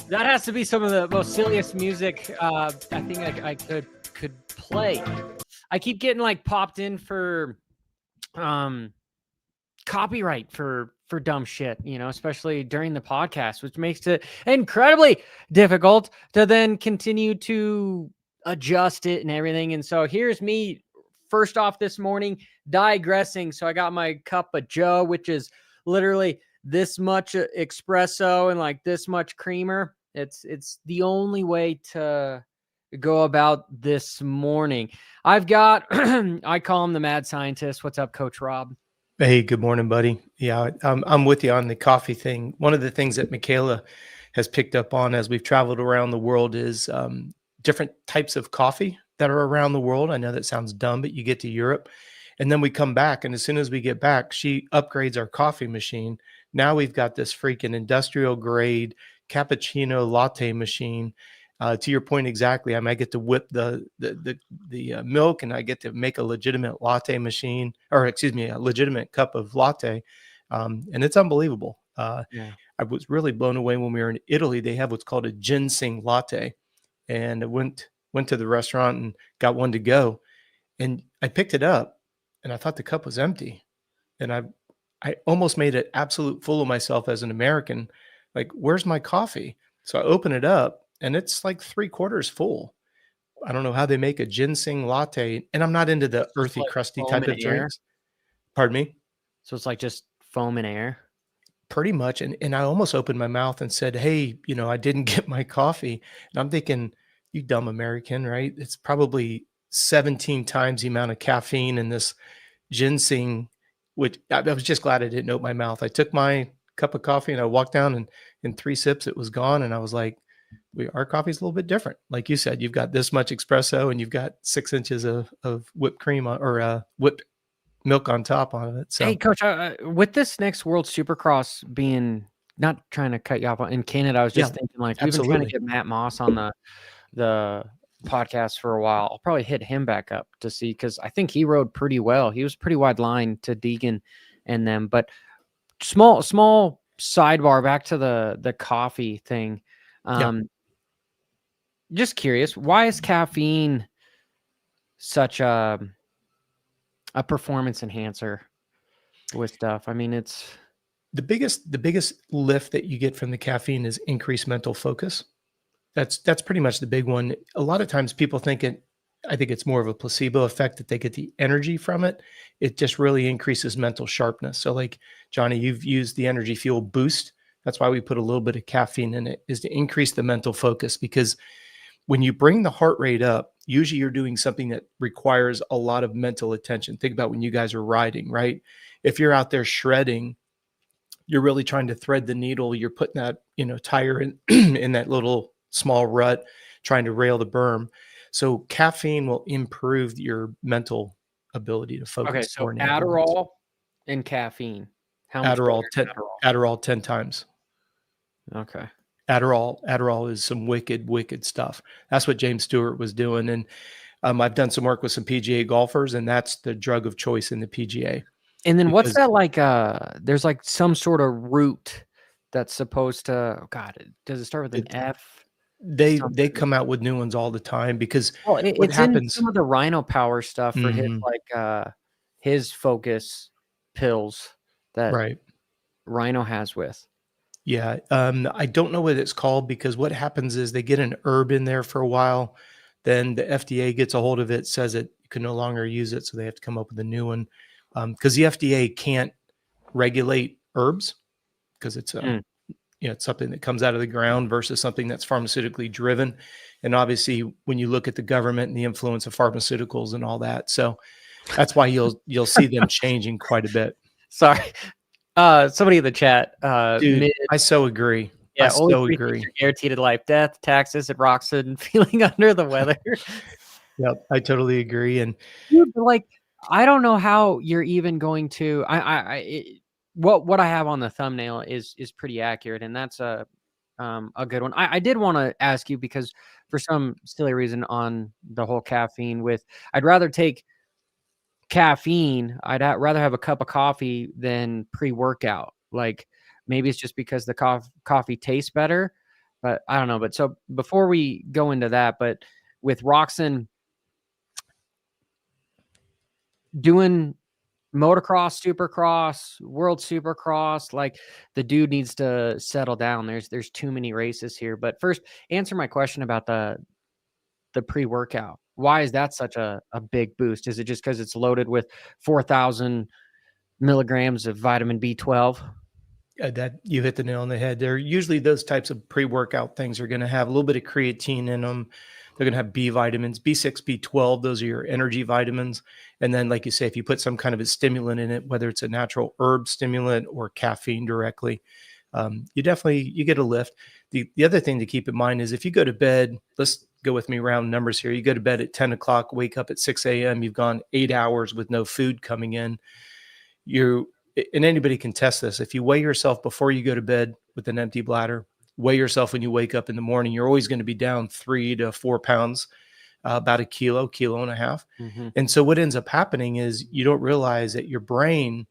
That has to be some of the most silliest music I think I could play. I keep getting like popped in for copyright for dumb shit, especially during the podcast, which makes it incredibly difficult to then continue to adjust it and everything. And so here's me first off this morning digressing. So I got my cup of Joe, which is literally this much espresso and like this much creamer. It's the only way to go about this morning. I've got I call him the mad scientist. What's up, Coach Rob? Hey, good morning, buddy. Yeah, I'm with you on the coffee thing. One of the things that Michaela has picked up on as we've traveled around the world is different types of coffee that are around the world. I know that sounds dumb, but you get to Europe and then we come back. And as soon as we get back, she upgrades our coffee machine. Now we've got this freaking industrial grade cappuccino latte machine. To your point exactly, I might get to whip the milk, and I get to make a legitimate latte machine, or excuse me, a legitimate cup of latte, and it's unbelievable. Yeah. I was really blown away when we were in Italy. They have what's called a ginseng latte, and I went to the restaurant and got one to go, and I picked it up, and I thought the cup was empty, and I almost made an absolute fool of myself as an American. Like, where's my coffee? So I open it up, and it's like 3/4 full. I don't know how they make a ginseng latte, and I'm not into the earthy, like crusty foam type and of air? drinks. Pardon me? So it's like just foam and air. Pretty much, and I almost opened my mouth and said, "Hey, I didn't get my coffee." And I'm thinking, "You dumb American, right? It's probably 17 times the amount of caffeine in this ginseng," which I was just glad I didn't open my mouth. I took my cup of coffee and I walked down, and in 3 sips, it was gone, and I was like, our coffee's a little bit different. Like you said, you've got this much espresso and you've got 6 inches of whipped cream or whipped milk on top of it. So Hey, Coach, with this next World Supercross being, not trying to cut you off, in Canada, I was just yeah, thinking, like, we've been trying to absolutely. get Matt Moss on the podcast for a while. I'll probably hit him back up to see, because I think he rode pretty well. He was pretty wide line to Deegan and them. But small sidebar back to the coffee thing. Just curious, why is caffeine such a performance enhancer with stuff? I mean, it's The biggest lift that you get from the caffeine is increased mental focus. That's pretty much the big one. A lot of times people I think it's more of a placebo effect that they get the energy from it. It just really increases mental sharpness. So like, Johnny, you've used the Energy Fuel Boost. That's why we put a little bit of caffeine in it, is to increase the mental focus, because when you bring the heart rate up, usually you're doing something that requires a lot of mental attention. Think about when you guys are riding, right? If you're out there shredding, you're really trying to thread the needle. You're putting that, tire in, in that little small rut, trying to rail the berm. So caffeine will improve your mental ability to focus. okay. So more than anything else. Adderall and caffeine. How much better is Adderall? Adderall 10 times. Okay. Adderall is some wicked stuff. That's what James Stewart was doing. And I've done some work with some PGA golfers, and that's the drug of choice in the PGA. And then what's that like? There's like some sort of root that's supposed to, does it start with an F? They come out with new ones all the time, because what it's happens in some of the Rhino Power stuff for his his focus pills that Rhino has with. Yeah. I don't know what it's called, because what happens is they get an herb in there for a while. Then the FDA gets a hold of it, says it you can no longer use it. So they have to come up with a new one. Because the FDA can't regulate herbs, because it's it's something that comes out of the ground versus something that's pharmaceutically driven. And obviously when you look at the government and the influence of pharmaceuticals and all that. So that's why you'll see them changing quite a bit. Sorry. Somebody in the chat. Dude, I so agree. Yeah, I so agree. Guaranteed life, death, taxes, and Roxon, and feeling under the weather. Yep, I totally agree. And dude, like, I don't know how you're even going to. What I have on the thumbnail is pretty accurate, and that's a good one. I did want to ask you, because for some silly reason on the whole caffeine I'd rather take caffeine. I'd rather have a cup of coffee than pre-workout. Like, maybe it's just because the coffee tastes better, But I don't know. But so before we go into that, but with Roxon doing motocross, supercross, world supercross, like the dude needs to settle down. There's too many races here. But first, answer my question about the pre-workout. Why is that such a big boost? Is it just because it's loaded with 4,000 milligrams of vitamin B12? That you hit the nail on the head. They're usually those types of pre-workout things are going to have a little bit of creatine in them. They're going to have B vitamins, B6, B12. Those are your energy vitamins. And then, like you say, if you put some kind of a stimulant in it, whether it's a natural herb stimulant or caffeine directly, you get a lift. The other thing to keep in mind is if you go to bed, let's go with me round numbers here. You go to bed at 10 o'clock, wake up at 6 a.m. You've gone 8 hours with no food coming in. And anybody can test this. If you weigh yourself before you go to bed with an empty bladder, weigh yourself when you wake up in the morning, you're always going to be down 3 to 4 pounds, about a kilo and a half. Mm-hmm. And so what ends up happening is you don't realize that your brain,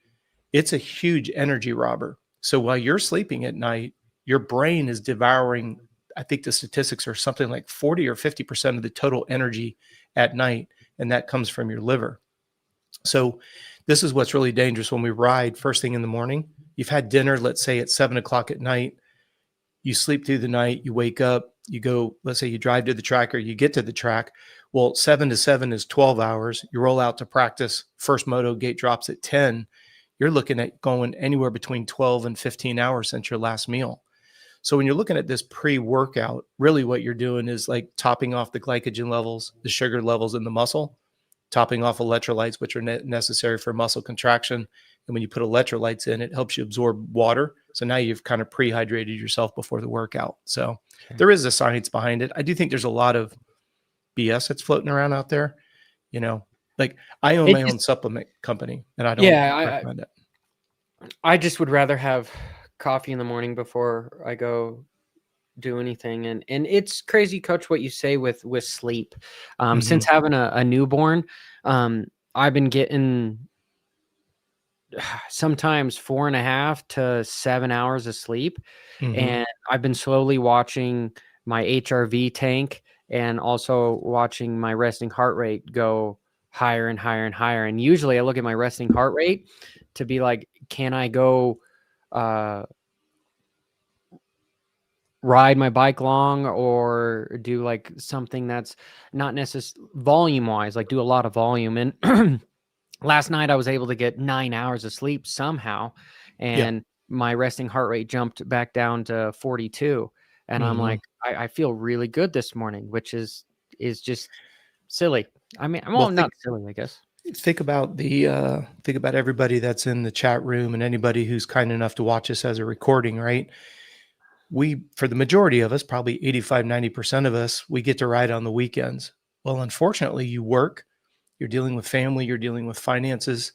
it's a huge energy robber. So while you're sleeping at night, your brain is devouring, I think the statistics are something like 40 or 50% of the total energy at night. And that comes from your liver. So this is what's really dangerous when we ride first thing in the morning. You've had dinner, let's say at 7 o'clock at night. You sleep through the night, you wake up, you go, let's say you drive to the track or you get to the track. Well, 7 to 7 is 12 hours. You roll out to practice. First moto gate drops at 10. You're looking at going anywhere between 12 and 15 hours since your last meal. So when you're looking at this pre-workout, really what you're doing is like topping off the glycogen levels, the sugar levels in the muscle, topping off electrolytes, which are necessary for muscle contraction. And when you put electrolytes in, it helps you absorb water. So now you've kind of pre-hydrated yourself before the workout. So there is a science behind it. I do think there's a lot of BS that's floating around out there. You know, like I own my own supplement company and I don't recommend it. I just would rather have coffee in the morning before I go do anything. And it's crazy, Coach, what you say with sleep. Since having a newborn, I've been getting sometimes 4.5 to 7 hours of sleep. And I've been slowly watching my HRV tank and also watching my resting heart rate go higher and higher and higher. And usually I look at my resting heart rate to be like, can I go ride my bike long or do like something that's not necessarily volume wise, like do a lot of volume. And last night I was able to get 9 hours of sleep somehow. And my resting heart rate jumped back down to 42. And I'm like, I feel really good this morning, which is just silly. I mean, not silly, I guess. Think about everybody that's in the chat room and anybody who's kind enough to watch us as a recording, right? For the majority of us, probably 85, 90% of us, we get to ride on the weekends. Well, unfortunately, you work, you're dealing with family, you're dealing with finances.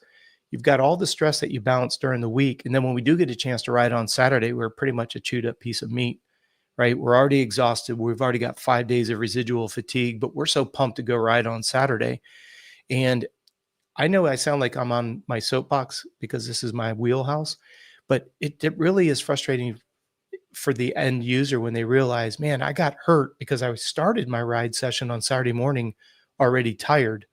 You've got all the stress that you balance during the week. And then when we do get a chance to ride on Saturday, we're pretty much a chewed up piece of meat, right? We're already exhausted. We've already got 5 days of residual fatigue, but we're so pumped to go ride on Saturday. And I know I sound like I'm on my soapbox because this is my wheelhouse, but it really is frustrating for the end user when they realize, man, I got hurt because I started my ride session on Saturday morning already tired.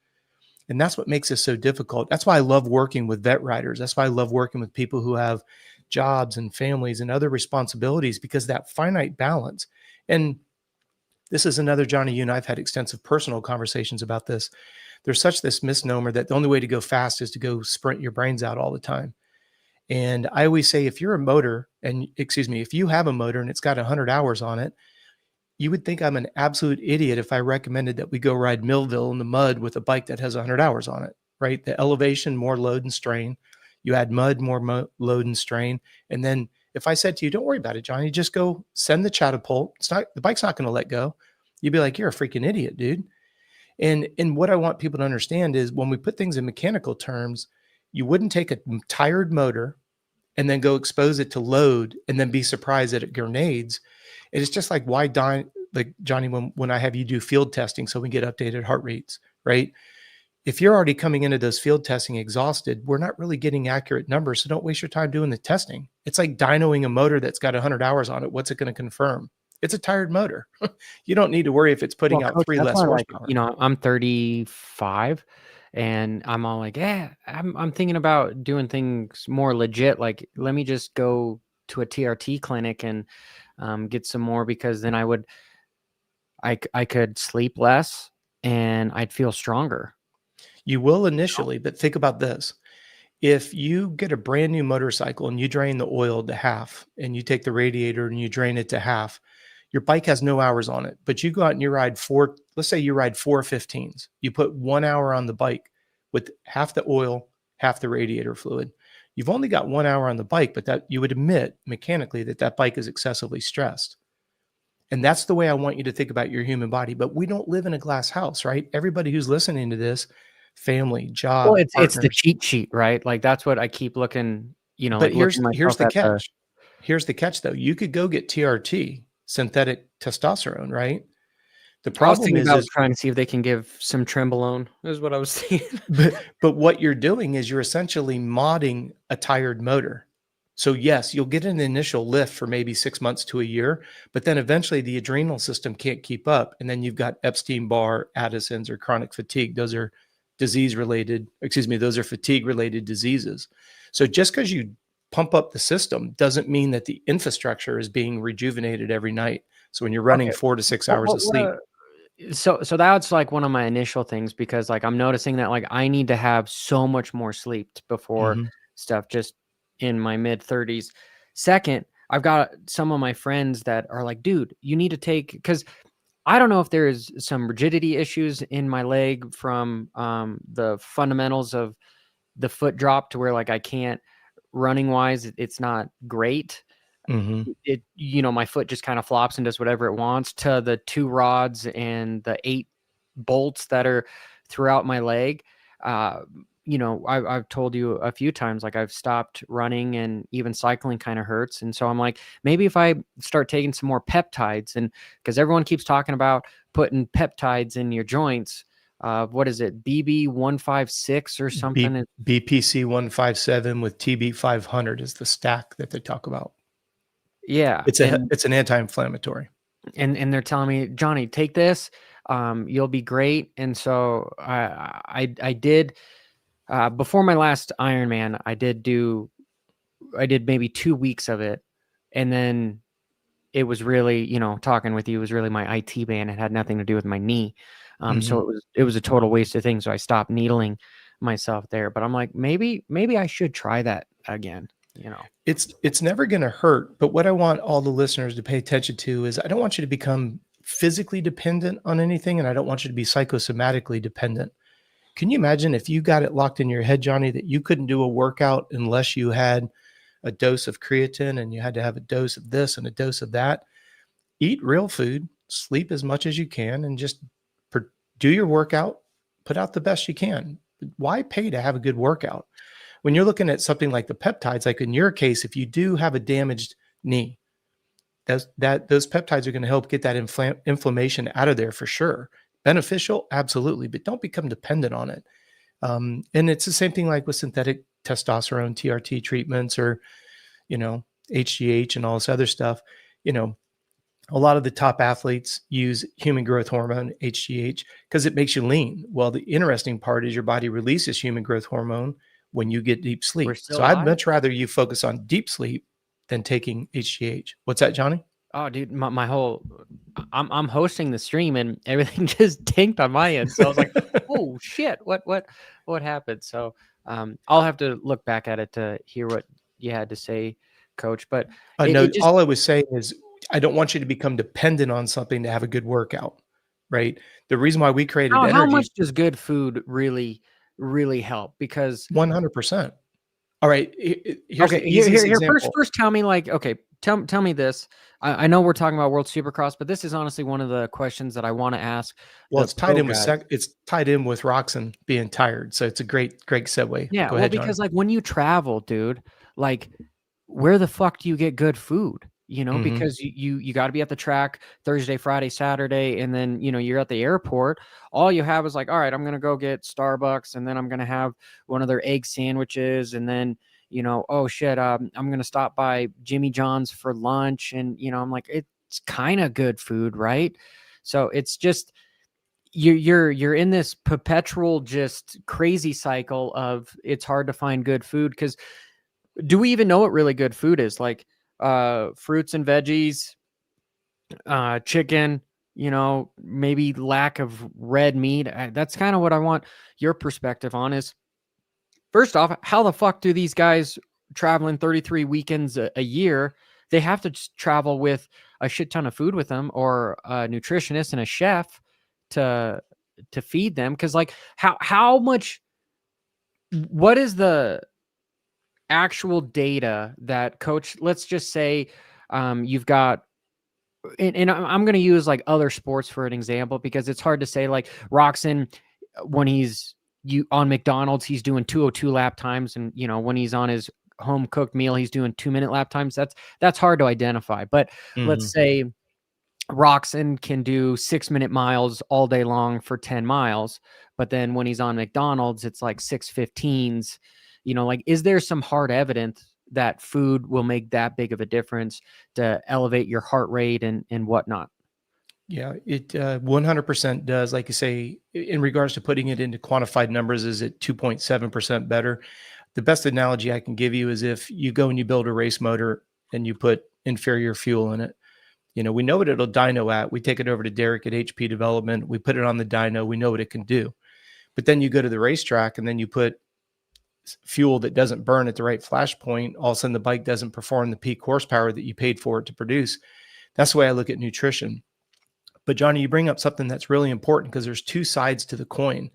And that's what makes this so difficult. That's why I love working with vet riders. That's why I love working with people who have jobs and families and other responsibilities, because that finite balance. And this is another, Johnny, you and I've had extensive personal conversations about this. There's this misnomer that the only way to go fast is to go sprint your brains out all the time. And I always say, if you have a motor and it's got 100 hours on it, you would think I'm an absolute idiot if I recommended that we go ride Millville in the mud with a bike that has 100 hours on it, right? The elevation, more load and strain. You add mud, more load and strain. And then if I said to you, don't worry about it, Johnny, just go send the catapult. The bike's not going to let go. You'd be like, you're a freaking idiot, dude. And what I want people to understand is when we put things in mechanical terms, you wouldn't take a tired motor and then go expose it to load and then be surprised that it grenades. It's just like Johnny, when I have you do field testing so we get updated heart rates, right? If you're already coming into those field testing exhausted, we're not really getting accurate numbers. So don't waste your time doing the testing. It's like dynoing a motor that's got 100 hours on it. What's it going to confirm? It's a tired motor. You don't need to worry if it's putting Well, out coach, 3 that's less why, like, horsepower. you know, I'm 35 and I'm all like, yeah, I'm thinking about doing things more legit. Like, let me just go to a TRT clinic and get some more, because then I could sleep less and I'd feel stronger. You will initially, but think about this. If you get a brand new motorcycle and you drain the oil to half and you take the radiator and you drain it to half, your bike has no hours on it. But you go out and you ride four, let's say you ride 4 15s. You put 1 hour on the bike with half the oil, half the radiator fluid. You've only got 1 hour on the bike, but that you would admit mechanically that that bike is excessively stressed. And that's the way I want you to think about your human body. But we don't live in a glass house, right? Everybody who's listening to this, family, Well, job, it's the partners. cheat sheet, right? Like, that's what I keep looking, you know, But like looking here's myself the at the. catch. Here's the catch though. You could go get TRT, synthetic testosterone, right? The I was problem thinking about is trying to see if they can give some Trenbolone, is what I was thinking. but what you're doing is you're essentially modding a tired motor. So yes, you'll get an initial lift for maybe 6 months to a year, but then eventually the adrenal system can't keep up. And then you've got Epstein-Barr, Addison's, or chronic fatigue. Those are those are fatigue related diseases. So just because you pump up the system doesn't mean that the infrastructure is being rejuvenated every night. So when you're running Okay. 4 to 6 hours of sleep, So that's like one of my initial things, because like I'm noticing that like I need to have so much more sleep before mhm, stuff, just in my mid 30s. Second, I've got some of my friends that are like, dude, you need to take, because I don't know if there is some rigidity issues in my leg from the fundamentals of the foot drop, to where like I can't, running wise, it's not great. mhm. It, you know, my foot just kind of flops and does whatever it wants, to the 2 rods and the 8 bolts that are throughout my leg. uh you know, I've told you a few times, like I've stopped running, and even cycling kind of hurts. And so I'm like, maybe if I start taking some more peptides, and because everyone keeps talking about putting peptides in your joints, what is it, BB156 or something? BPC 157 with TB 500 is the stack that they talk about. Yeah. It's an anti-inflammatory. And they're telling me, Johnny, take this, you'll be great. And so I did, before my last Ironman, I did maybe 2 weeks of it, and then it was really, you know, talking with you, was really my IT band. It had nothing to do with my knee. So Mhm. it was a total waste of things. So I stopped needling myself there. But I'm like, maybe I should try that again, you know. It's never going to hurt, but what I want all the listeners to pay attention to is I don't want you to become physically dependent on anything, and I don't want you to be psychosomatically dependent. Can you imagine if you got it locked in your head, Johnny, that you couldn't do a workout unless you had a dose of creatine and you had to have a dose of this and a dose of that? Eat real food, sleep as much as you can, and just do your workout, put out the best you can. Why pay to have a good workout? When you're looking at something like the peptides, like in your case, if you do have a damaged knee, those peptides are going to help get that inflammation out of there for sure. Beneficial, absolutely, but don't become dependent on it. And it's the same thing like with synthetic testosterone, TRT treatments, or you know, HGH and all this other stuff. You know, a lot of the top athletes use human growth hormone, HGH, because it makes you lean. Well, the interesting part is your body releases human growth hormone when you get deep We're sleep. still So I'd live. much rather you focus on deep sleep than taking HGH. What's that, Johnny? Oh, dude, my whole, I'm hosting the stream and everything just tanked on my end. So I was like, oh shit, what happened? So I'll have to look back at it to hear what you had to say, coach. But No, it just, all I was saying is I don't want you to become dependent on something to have a good workout, right? The reason why we created how energy, much does good food really help? Because 100%. All right, here's okay, the easiest here example. first tell me, like, okay, tell me this. I know we're talking about World Supercross, but this is honestly one of the questions that I want to ask Well, the it's tied pro in with guys. it's tied in with Roxon being tired, so it's a great segue. Yeah, Go well, ahead, Johnny. because like when you travel, dude, like where the fuck do you get good food? You know, Mhm. because you got to be at the track Thursday, Friday, Saturday, and then you know you're at the airport. All you have is like, all right, I'm gonna go get Starbucks, and then I'm gonna have one of their egg sandwiches, and then you know, oh shit, I'm gonna stop by Jimmy John's for lunch, and you know, I'm like, it's kind of good food, right? So it's just you're in this perpetual just crazy cycle of it's hard to find good food, because do we even know what really good food is? Like fruits and veggies, chicken, maybe lack of red meat. That's kind of what I want your perspective on is, first off, how the fuck do these guys traveling 33 weekends a year, they have to just travel with a shit ton of food with them, or a nutritionist and a chef to feed them? Because like how much, what is the actual data that coach, let's just say you've got, and I'm going to use like other sports for an example, because it's hard to say like Roxon, when he's on McDonald's, he's doing 202 lap times. And, when he's on his home cooked meal, he's doing 2-minute lap times. That's hard to identify. But let's say Roxon can do 6-minute miles all day long for 10 miles. But then when he's on McDonald's, it's like 6:15s. Like, is there some hard evidence that food will make that big of a difference to elevate your heart rate and whatnot? Yeah, it 100% does. Like you say, in regards to putting it into quantified numbers, is it 2.7% better? The best analogy I can give you is if you go and you build a race motor and you put inferior fuel in it. We know what it'll dyno at. We take it over to Derek at HP Development. We put it on the dyno. We know what it can do. But then you go to the racetrack and then you put fuel that doesn't burn at the right flash point. All of a sudden, the bike doesn't perform the peak horsepower that you paid for it to produce. That's the way I look at nutrition. But Johnny, you bring up something that's really important, because there's two sides to the coin.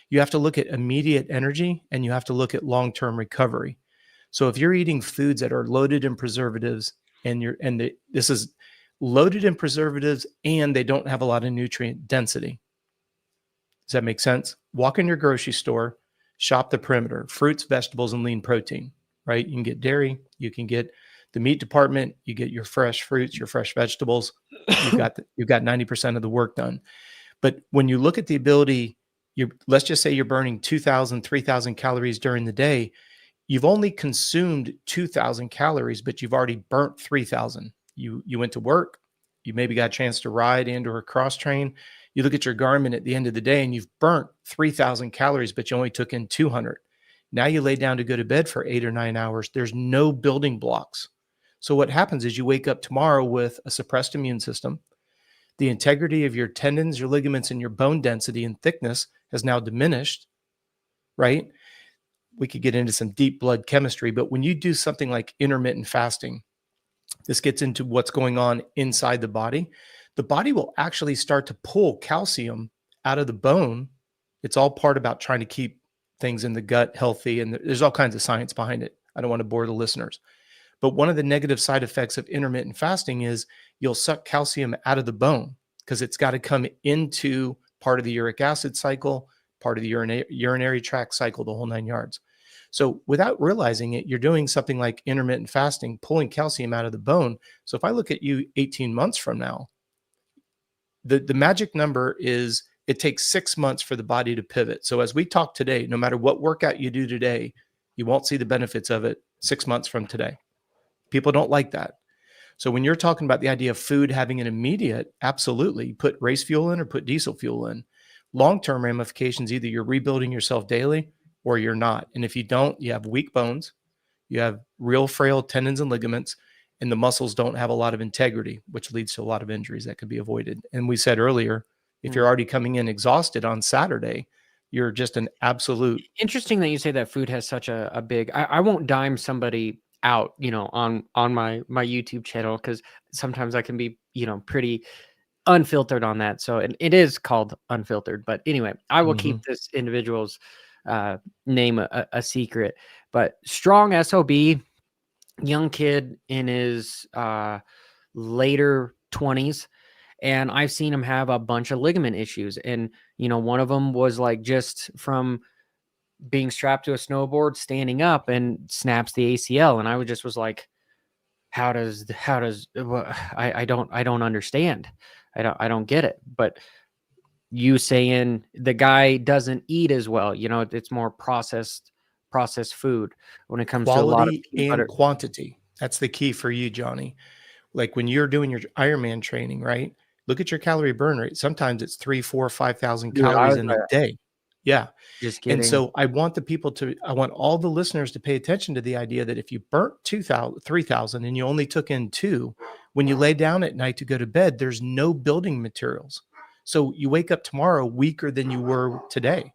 You have to look at immediate energy and you have to look at long-term recovery. So if you're eating foods that are loaded in preservatives this is loaded in preservatives and they don't have a lot of nutrient density. Does that make sense? Walk in your grocery store, shop the perimeter, fruits, vegetables, and lean protein, right? You can get dairy, you can get the meat department, you get your fresh fruits, your fresh vegetables. You've got 90% of the work done. But when you look at the ability, let's just say you're burning 2,000, 3,000 calories during the day. You've only consumed 2,000 calories, but you've already burnt 3,000. You went to work, you maybe got a chance to ride and or cross train. You look at your Garmin at the end of the day and you've burnt 3,000 calories, but you only took in 200. Now you lay down to go to bed for 8 or 9 hours. There's no building blocks. So what happens is you wake up tomorrow with a suppressed immune system. The integrity of your tendons, your ligaments, and your bone density and thickness has now diminished, right? We could get into some deep blood chemistry, but when you do something like intermittent fasting, this gets into what's going on inside the body. The body will actually start to pull calcium out of the bone. It's all part about trying to keep things in the gut healthy, and there's all kinds of science behind it. I don't want to bore the listeners. But one of the negative side effects of intermittent fasting is you'll suck calcium out of the bone, because it's got to come into part of the uric acid cycle, part of the urinary tract cycle, the whole 9 yards. So without realizing it, you're doing something like intermittent fasting, pulling calcium out of the bone. So if I look at you 18 months from now, the magic number is it takes 6 months for the body to pivot. So as we talk today, no matter what workout you do today, you won't see the benefits of it 6 months from today. People don't like that. So when you're talking about the idea of food having an immediate, absolutely, put race fuel in or put diesel fuel in. Long-term ramifications, either you're rebuilding yourself daily or you're not. And if you don't, you have weak bones, you have real frail tendons and ligaments, and the muscles don't have a lot of integrity, which leads to a lot of injuries that could be avoided. And we said earlier, if you're already coming in exhausted on Saturday, you're just an absolute. Interesting that you say that food has such a big, I won't dime somebody out, on my YouTube channel, because sometimes I can be, pretty unfiltered on that. So it is called Unfiltered. But anyway, I will keep this individual's name a secret. But strong SOB, young kid in his later 20s. And I've seen him have a bunch of ligament issues. And, one of them was like just from being strapped to a snowboard, standing up, and snaps the ACL. And I was like, I don't understand. I don't get it. But you saying the guy doesn't eat as well, it's more processed food when it comes to a lot of Quality and quantity. That's the key for you, Johnny. Like when you're doing your Ironman training, right? Look at your calorie burn rate. Sometimes it's 3, 4, 5,000 Dude, I calories was in a day. Yeah. just And kidding. so I want all the listeners to pay attention to the idea that if you burnt 2,000, 3,000, and you only took in 2, when you lay down at night to go to bed, there's no building materials. So you wake up tomorrow weaker than you were today.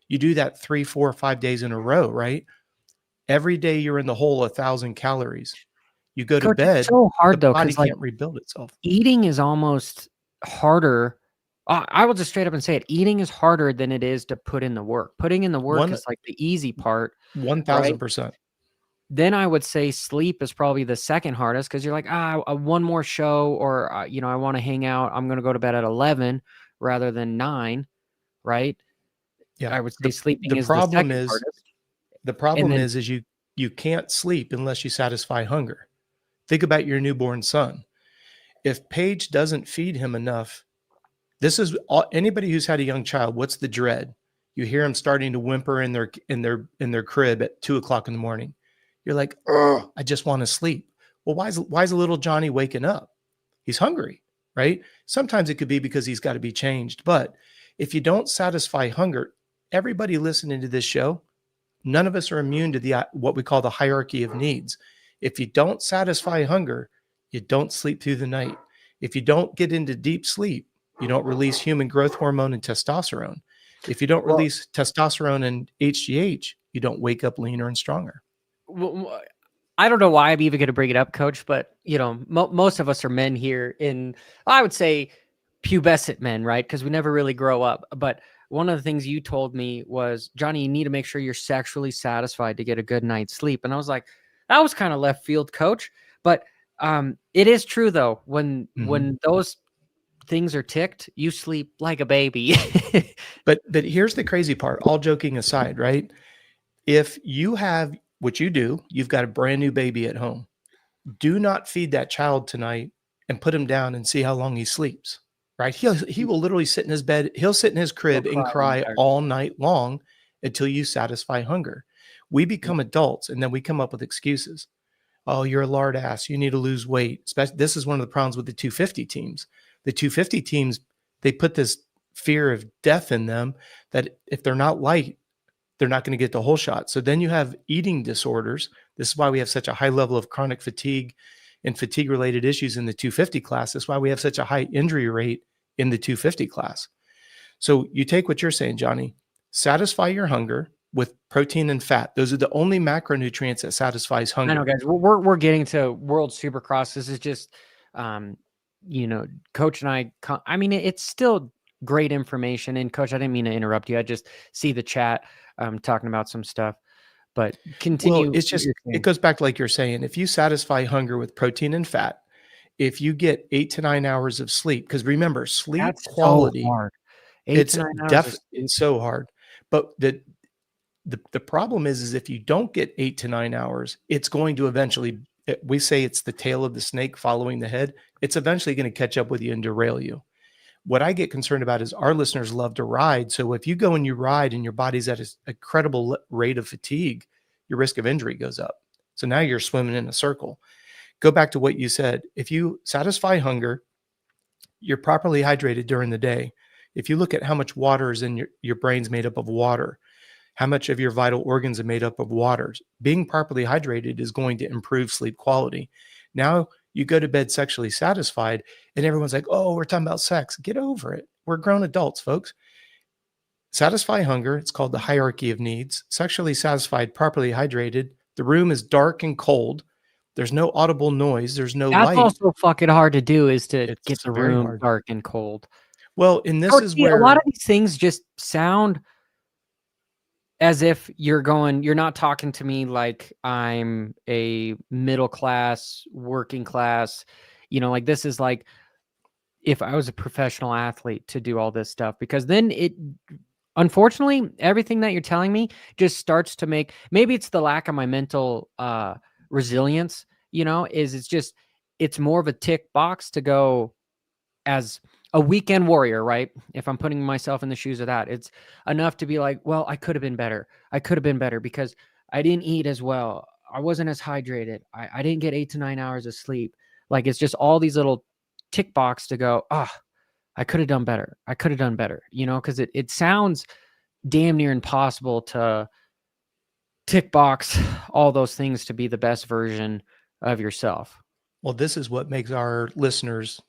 You do that 3, 4, 5 days in a row, right? Every day you're in the hole 1,000 calories. You go to Coach, it's bed, so the hard though, body because like can't rebuild itself. eating is almost harder. I will just straight up and say it. Eating is harder than it is to put in the work. Putting in the work One is like the easy part, right? 1,000%. Then I would say sleep is probably the second hardest because you're like, one more show, or I want to hang out. I'm going to go to bed at 11 rather than 9, right? Yeah. I would say sleeping The is the problem second is hardest. the And problem then is you can't sleep unless you satisfy hunger. Think about your newborn son. If Paige doesn't feed him enough, anybody who's had a young child. What's the dread? You hear them starting to whimper in their crib at 2 o'clock in the morning. You're like, oh, I just want to sleep. Well, why is a little Johnny waking up? He's hungry, right? Sometimes it could be because he's got to be changed. But if you don't satisfy hunger, everybody listening to this show, none of us are immune to the what we call the hierarchy of needs. If you don't satisfy hunger, you don't sleep through the night. If you don't get into deep sleep, you don't release human growth hormone and testosterone. If you don't well, release testosterone and HGH, you don't wake up leaner and stronger. I don't know why I'm even going to bring it up, Coach, but most of us are men here I would say, pubescent men, right? Because we never really grow up. But one of the things you told me was, Johnny, you need to make sure you're sexually satisfied to get a good night's sleep. And I was like, that was kind of left field, Coach. But it is true though. When those things are ticked, you sleep like a baby. But here's the crazy part, all joking aside, right? If you have what you do, you've got a brand new baby at home. Do not feed that child tonight and put him down and see how long he sleeps, right? He will literally sit in his bed. He'll sit in his He'll crib and cry the cry entire all night long until you satisfy hunger. We become adults and then we come up with excuses. Oh, you're a lard ass. You need to lose weight. This is one of the problems with the 250 teams. The 250 teams, they put this fear of death in them that if they're not light, they're not going to get the whole shot. So then you have eating disorders. This is why we have such a high level of chronic fatigue and fatigue related issues in the 250 class. That's why we have such a high injury rate in the 250 class. So you take what you're saying, Johnny, satisfy your hunger with protein and fat. Those are the only macronutrients that satisfies hunger. I know, guys. We're getting to World Supercross. This is just, Coach and I. I mean, it's still great information. And Coach, I didn't mean to interrupt you. I just see the chat talking about some stuff. But continue. Well, it goes back to like you're saying. If you satisfy hunger with protein and fat, if you get 8 to 9 hours of sleep, because remember, sleep That's quality, so hard. 8 it's to 9 hours. it's so hard. But the problem is if you don't get 8 to 9 hours, it's going to eventually, we say it's the tail of the snake following the head. It's eventually going to catch up with you and derail you. What I get concerned about is our listeners love to ride. So if you go and you ride and your body's at an incredible rate of fatigue, your risk of injury goes up. So now you're swimming in a circle. Go back to what you said. If you satisfy hunger, you're properly hydrated during the day. If you look at how much water is in your brain's made up of water, how much of your vital organs are made up of water, being properly hydrated is going to improve sleep quality. Now you go to bed sexually satisfied and everyone's like, oh, we're talking about sex. Get over it. We're grown adults, folks. Satisfy hunger. It's called the hierarchy of needs. Sexually satisfied, properly hydrated. The room is dark and cold. There's no audible noise. There's no That's light. also fucking hard to do, is to It's get the very room hard. dark and cold. Well, and this Coach, is see, where a lot of these things just sound as if you're not talking to me like I'm a middle class, working class, like this is like if I was a professional athlete to do all this stuff, because then unfortunately, everything that you're telling me just starts to maybe it's the lack of my mental resilience, it's more of a tick box to go as a weekend warrior, right? If I'm putting myself in the shoes of that, it's enough to be like, well, I could have been better. I could have been better because I didn't eat as well. I wasn't as hydrated. I didn't get 8 to 9 hours of sleep. Like it's just all these little tick box to go, I could have done better. I could have done better, because it sounds damn near impossible to tick box all those things to be the best version of yourself. Well, this is what makes our listeners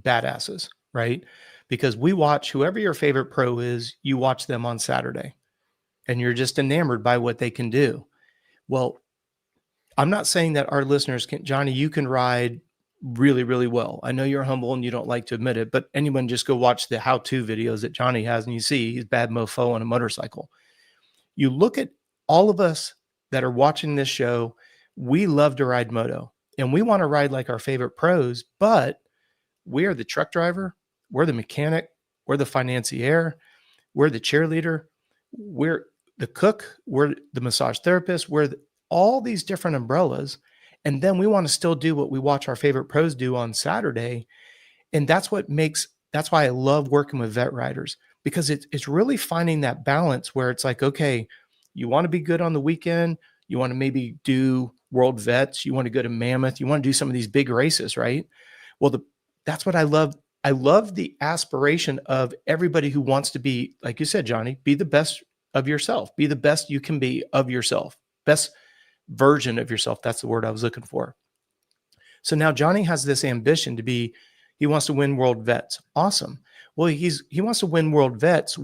badasses, right? Because we watch whoever your favorite pro is, you watch them on Saturday and you're just enamored by what they can do. Well, I'm not saying that our listeners can, Johnny, you can ride really, really well. I know you're humble and you don't like to admit it, but anyone just go watch the how-to videos that Johnny has and you see he's bad mofo on a motorcycle. You look at all of us that are watching this show, we love to ride moto and we want to ride like our favorite pros, but we are the truck driver, we're the mechanic, we're the financier, we're the cheerleader, we're the cook, we're the massage therapist, all these different umbrellas. And then we want to still do what we watch our favorite pros do on Saturday. And that's why I love working with vet riders, because it's really finding that balance where it's like, okay, you want to be good on the weekend. You want to maybe do World Vets. You want to go to Mammoth. You want to do some of these big races, right? Well, that's what I love. I love the aspiration of everybody who wants to be, like you said, Johnny, be the best of yourself, be the best you can be of yourself, best version of yourself. That's the word I was looking for. So now Johnny has this ambition he wants to win World Vets. Awesome. Well, he wants to win World Vets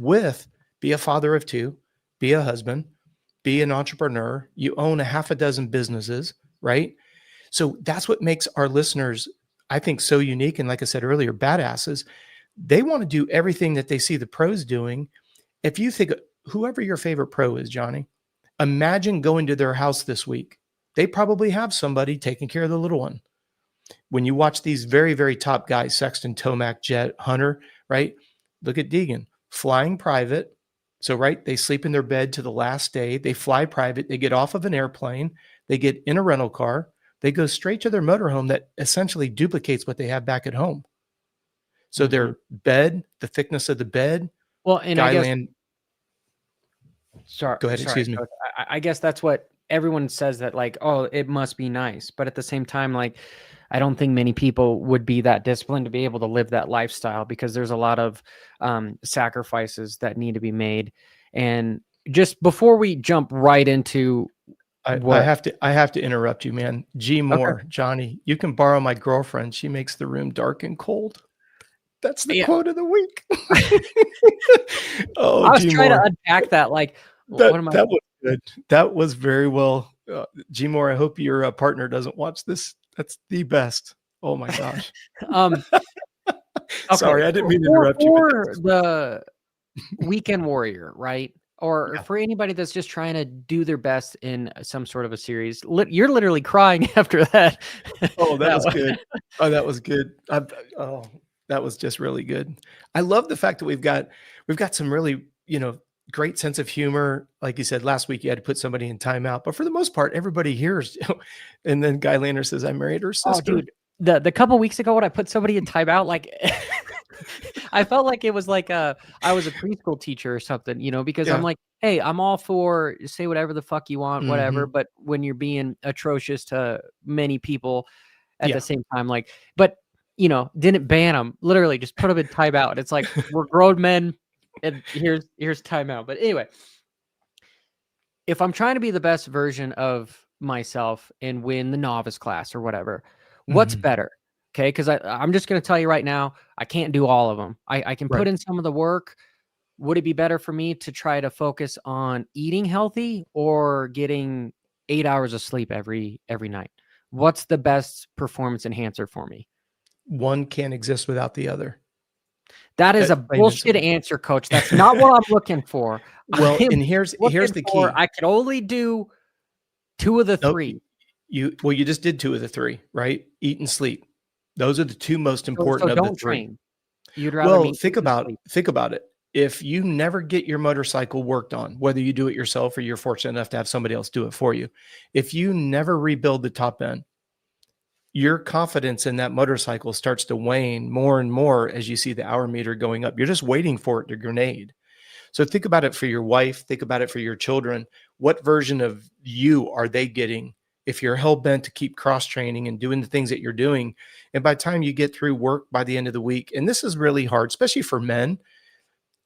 be a father of two, be a husband, be an entrepreneur. You own a half a dozen businesses, right? So that's what makes our listeners, I think, so unique. And like I said earlier, badasses. They want to do everything that they see the pros doing. If you think whoever your favorite pro is, Johnny, imagine going to their house this week. They probably have somebody taking care of the little one. When you watch these very, very top guys, Sexton, Tomac, Jet, Hunter, right? Look at Deegan, flying private. So, right, they sleep in their bed to the last day. They fly private. They get off of an airplane. They get in a rental car. They go straight to their motorhome that essentially duplicates what they have back at home. So their bed, the thickness of the bed. Well, and I guess, go ahead. Excuse me. I guess that's what everyone says, that like, oh, it must be nice. But at the same time, like, I don't think many people would be that disciplined to be able to live that lifestyle, because there's a lot of sacrifices that need to be made. And just before we jump right into I have to interrupt you, man. G Moore, okay. Johnny, you can borrow my girlfriend. She makes the room dark and cold. That's the quote of the week. Oh, I was trying to unpack that. Like, that was good. That was very well. G Moore, I hope your partner doesn't watch this. That's the best. Oh my gosh. Okay. Sorry, I didn't mean to interrupt you. For the weekend warrior, right? Or for anybody that's just trying to do their best in some sort of a series. You're literally crying after that. Oh, that was good. Oh, that was good. That was just really good. I love the fact that we've got some really, great sense of humor. Like you said, last week you had to put somebody in timeout, but for the most part, everybody hears. And then Guy Lander says, I married her sister. Oh, dude, the couple weeks ago when I put somebody in timeout, like I felt like it was like I was a preschool teacher or something, because I'm like, hey, I'm all for say whatever the fuck you want, whatever. But when you're being atrocious to many people at the same time, like, but didn't ban them, literally just put them in timeout. It's like, we're grown men and here's timeout. But anyway, if I'm trying to be the best version of myself and win the novice class or whatever, what's better? Okay. Cause I'm just going to tell you right now, I can't do all of them. I can put in some of the work. Would it be better for me to try to focus on eating healthy or getting 8 hours of sleep every night? What's the best performance enhancer for me? One can't exist without the other. That is a bullshit answer, Coach. That's not what I'm looking for. Well, and here's the key. I can only do 2 of the 3. You just did 2 of the 3, right? Eat and sleep. Those are the 2 most important of the 3. Train. You'd rather think about it. If you never get your motorcycle worked on, whether you do it yourself or you're fortunate enough to have somebody else do it for you, if you never rebuild the top end, your confidence in that motorcycle starts to wane more and more as you see the hour meter going up. You're just waiting for it to grenade. So think about it for your wife. Think about it for your children. What version of you are they getting if you're hell bent to keep cross training and doing the things that you're doing, and by the time you get through work by the end of the week, and this is really hard, especially for men,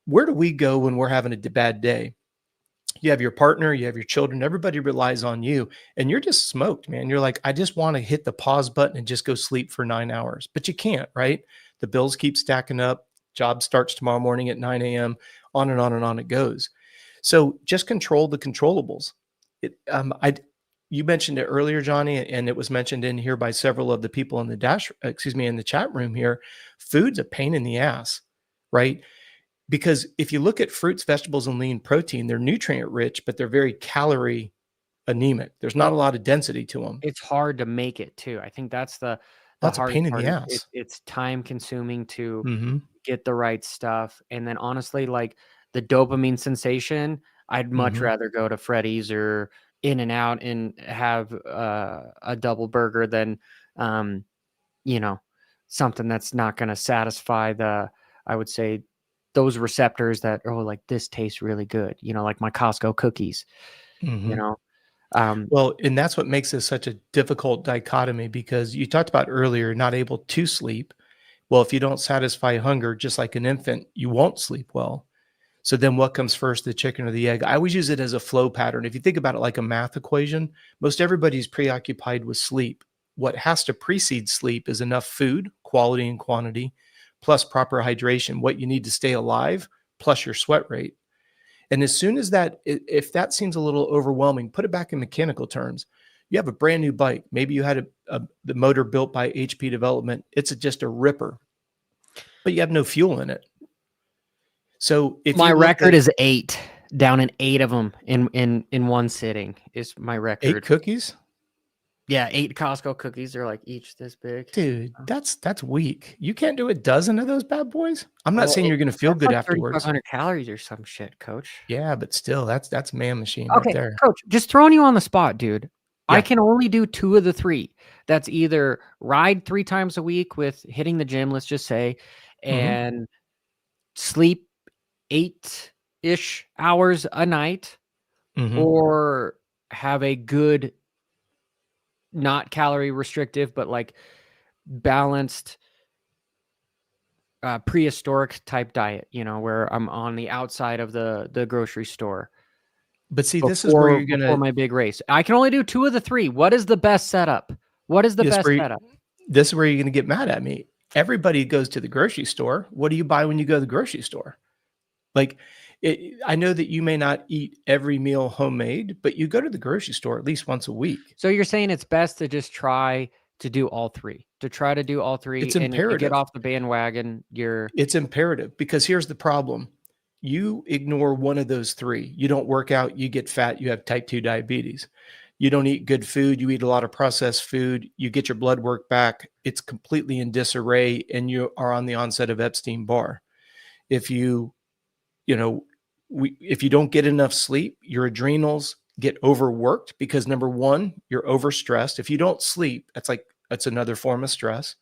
where do we go when we're having a bad day? You have your partner, you have your children, everybody relies on you, and you're just smoked, man. You're like, I just want to hit the pause button and just go sleep for 9 hours, but you can't, right? The bills keep stacking up. Job starts tomorrow morning at 9 a.m. On and on and on it goes. So just control the controllables. You mentioned it earlier, Johnny, and it was mentioned in here by several of the people in in the chat room here. Food's a pain in the ass, right? Because if you look at fruits, vegetables, and lean protein, they're nutrient rich, but they're very calorie anemic. There's not a lot of density to them. It's hard to make it too. I think that's the That's a hard pain in part. the ass. It's time consuming to Mm-hmm. get the right stuff. And then honestly, like the dopamine sensation, I'd much rather go to Freddy's or In-N-Out and have a double burger than, something that's not going to satisfy I would say, those receptors that, oh, like this tastes really good, like my Costco cookies, Mm-hmm. you know. Um, Well, and that's what makes this such a difficult dichotomy, because you talked about earlier, not able to sleep. Well, if you don't satisfy hunger, just like an infant, you won't sleep well. So then what comes first, the chicken or the egg? I always use it as a flow pattern. If you think about it like a math equation, most everybody's preoccupied with sleep. What has to precede sleep is enough food, quality and quantity, plus proper hydration, what you need to stay alive, plus your sweat rate. And as soon as if that seems a little overwhelming, put it back in mechanical terms. You have a brand new bike. Maybe you had the motor built by HP Development. It's just a ripper, but you have no fuel in it. So if my you record is 8, down in 8 of them in one sitting is my record. 8 cookies, Yeah, 8 Costco cookies. They're like each this big. dude, that's weak. You can't do a dozen of those bad boys. I'm not saying you're going to feel That's good like afterwards. 3,500 calories or some shit, coach. Yeah, but still, that's man machine right Okay, there. coach, just throwing you on the spot, dude. I Yeah. can only do 2 of the 3. That's either ride 3 times a week with hitting the gym, let's just say, and sleep 8-ish hours a night, or have a good, not calorie restrictive, but like balanced, prehistoric type diet, where I'm on the outside of the grocery store. But see, this is where you're going before to my big race. I can only do 2 of the 3. What is the best setup? What is the best setup? This is where you're going to get mad at me. Everybody goes to the grocery store. What do you buy when you go to the grocery store? Like, I know that you may not eat every meal homemade, but you go to the grocery store at least once a week. So you're saying it's best to just try to do all 3, It's and imperative. get off the bandwagon. It's imperative, because here's the problem. You ignore one of those 3. You don't work out, you get fat, you have type 2 diabetes. You don't eat good food, you eat a lot of processed food, you get your blood work back, it's completely in disarray, and you are on the onset of Epstein-Barr. If you don't get enough sleep, your adrenals get overworked, because number one, you're overstressed. If you don't sleep, that's another form of stress.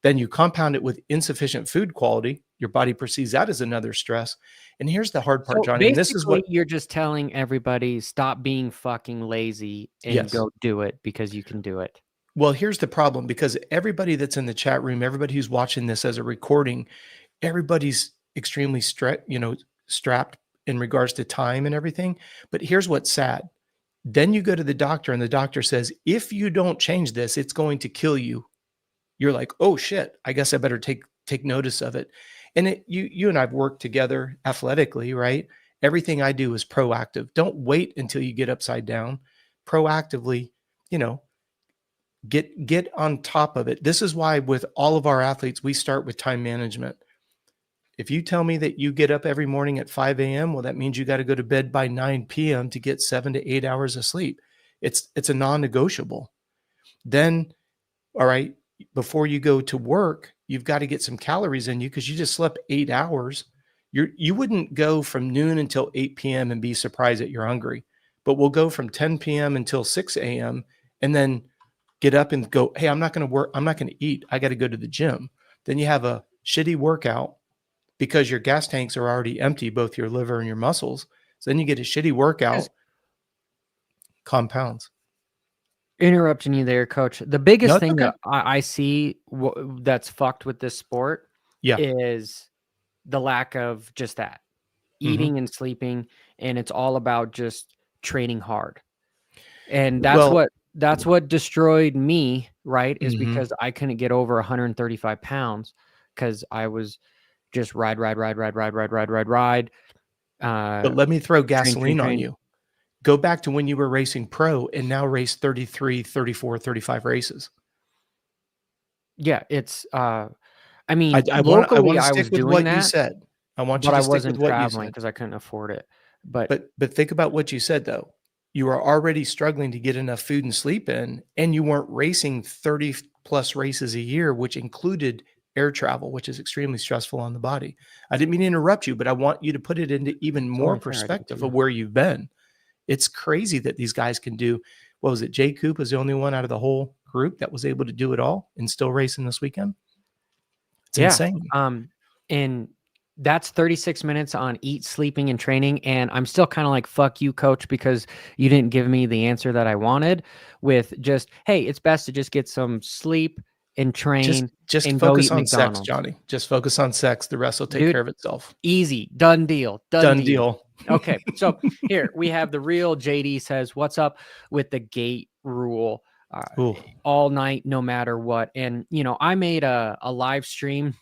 Then you compound it with insufficient food quality. Your body perceives that as another stress. And here's the hard part, So Johnny. And this is what you're just telling everybody: stop being fucking lazy and go do it, because you can do it. Well, here's the problem, because everybody that's in the chat room, everybody who's watching this as a recording, everybody's extremely strapped in regards to time and everything. But here's what's sad. Then you go to the doctor and the doctor says, if you don't change this, it's going to kill you. You're like, oh shit, I guess I better take notice of it. And you and I've worked together athletically, right? Everything I do is proactive. Don't wait until you get upside down. Proactively, get on top of it. This is why with all of our athletes, we start with time management. If you tell me that you get up every morning at 5 a.m., well, that means you got to go to bed by 9 p.m. to get 7 to 8 hours of sleep. It's a non-negotiable. Then, all right, before you go to work, you've got to get some calories in you, because you just slept 8 hours. You wouldn't go from noon until 8 p.m. and be surprised that you're hungry, but we'll go from 10 p.m. until 6 a.m. and then get up and go, hey, I'm not going to work. I'm not going to eat. I got to go to the gym. Then you have a shitty workout, because your gas tanks are already empty, both your liver and your muscles. So then you get a shitty workout, compounds. Interrupting you there, coach. The biggest No, it's thing okay. that I see that's fucked with this sport Yeah. is the lack of just that Hmm. eating and sleeping, and it's all about just training hard. And Well, that's what destroyed me, right? Is mhm. because I couldn't get over 135 pounds because I was just ride, ride, ride, ride, ride, ride, ride, ride, ride. But let me throw Train, train, gasoline on train. you. Go back to when you were racing pro and now race 33, 34, 35 races. Yeah, it's I I, mean, I want I want locally to I stick was with doing what you that, said. I want you but to I stick with wasn't what you traveling said. because I couldn't afford it. But But think about what you said though. You are already struggling to get enough food and sleep in, and you weren't racing 30 plus races a year, which included air travel, which is extremely stressful on the body. I didn't mean to interrupt you, but I want you to put it into even it's more only fair I do perspective of too. where you've been. It's crazy that these guys can do. What was it? Jay Coop was the only one out of the whole group that was able to do it all and still racing this weekend. It's Yeah. insane. And that's 36 minutes on eat, sleeping, and training. And I'm still kind of like, fuck you, coach, because you didn't give me the answer that I wanted with just, hey, it's best to just get some sleep and train Just and go focus eat on sex, McDonald's. Johnny. Just focus on sex. The rest will take care Dude, of itself. easy, done deal, done Done deal. deal. Okay, so here we have the real JD says, "What's up with the gate rule? Uh, Ooh. all night, no matter what." And I made a live stream,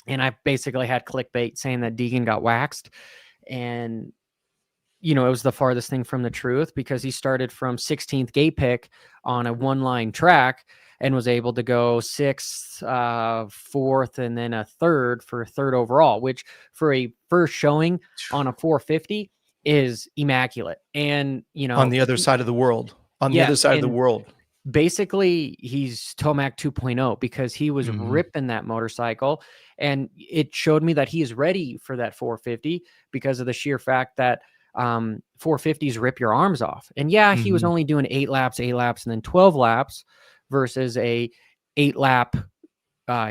and I basically had clickbait saying that Deegan got waxed, and it was the farthest thing from the truth because he started from 16th gate pick on a one-line track and was able to go sixth, fourth, and then a third for third overall, which for a first showing on a 450 is immaculate. And On the other side of the world. On the other yes, side of the and world. basically he's Tomac 2.0 because he was Mhm. ripping that motorcycle, and it showed me that he is ready for that 450 because of the sheer fact that 450s rip your arms off. And yeah, he was Mhm. only doing 8 laps, and then 12 laps versus a 8 lap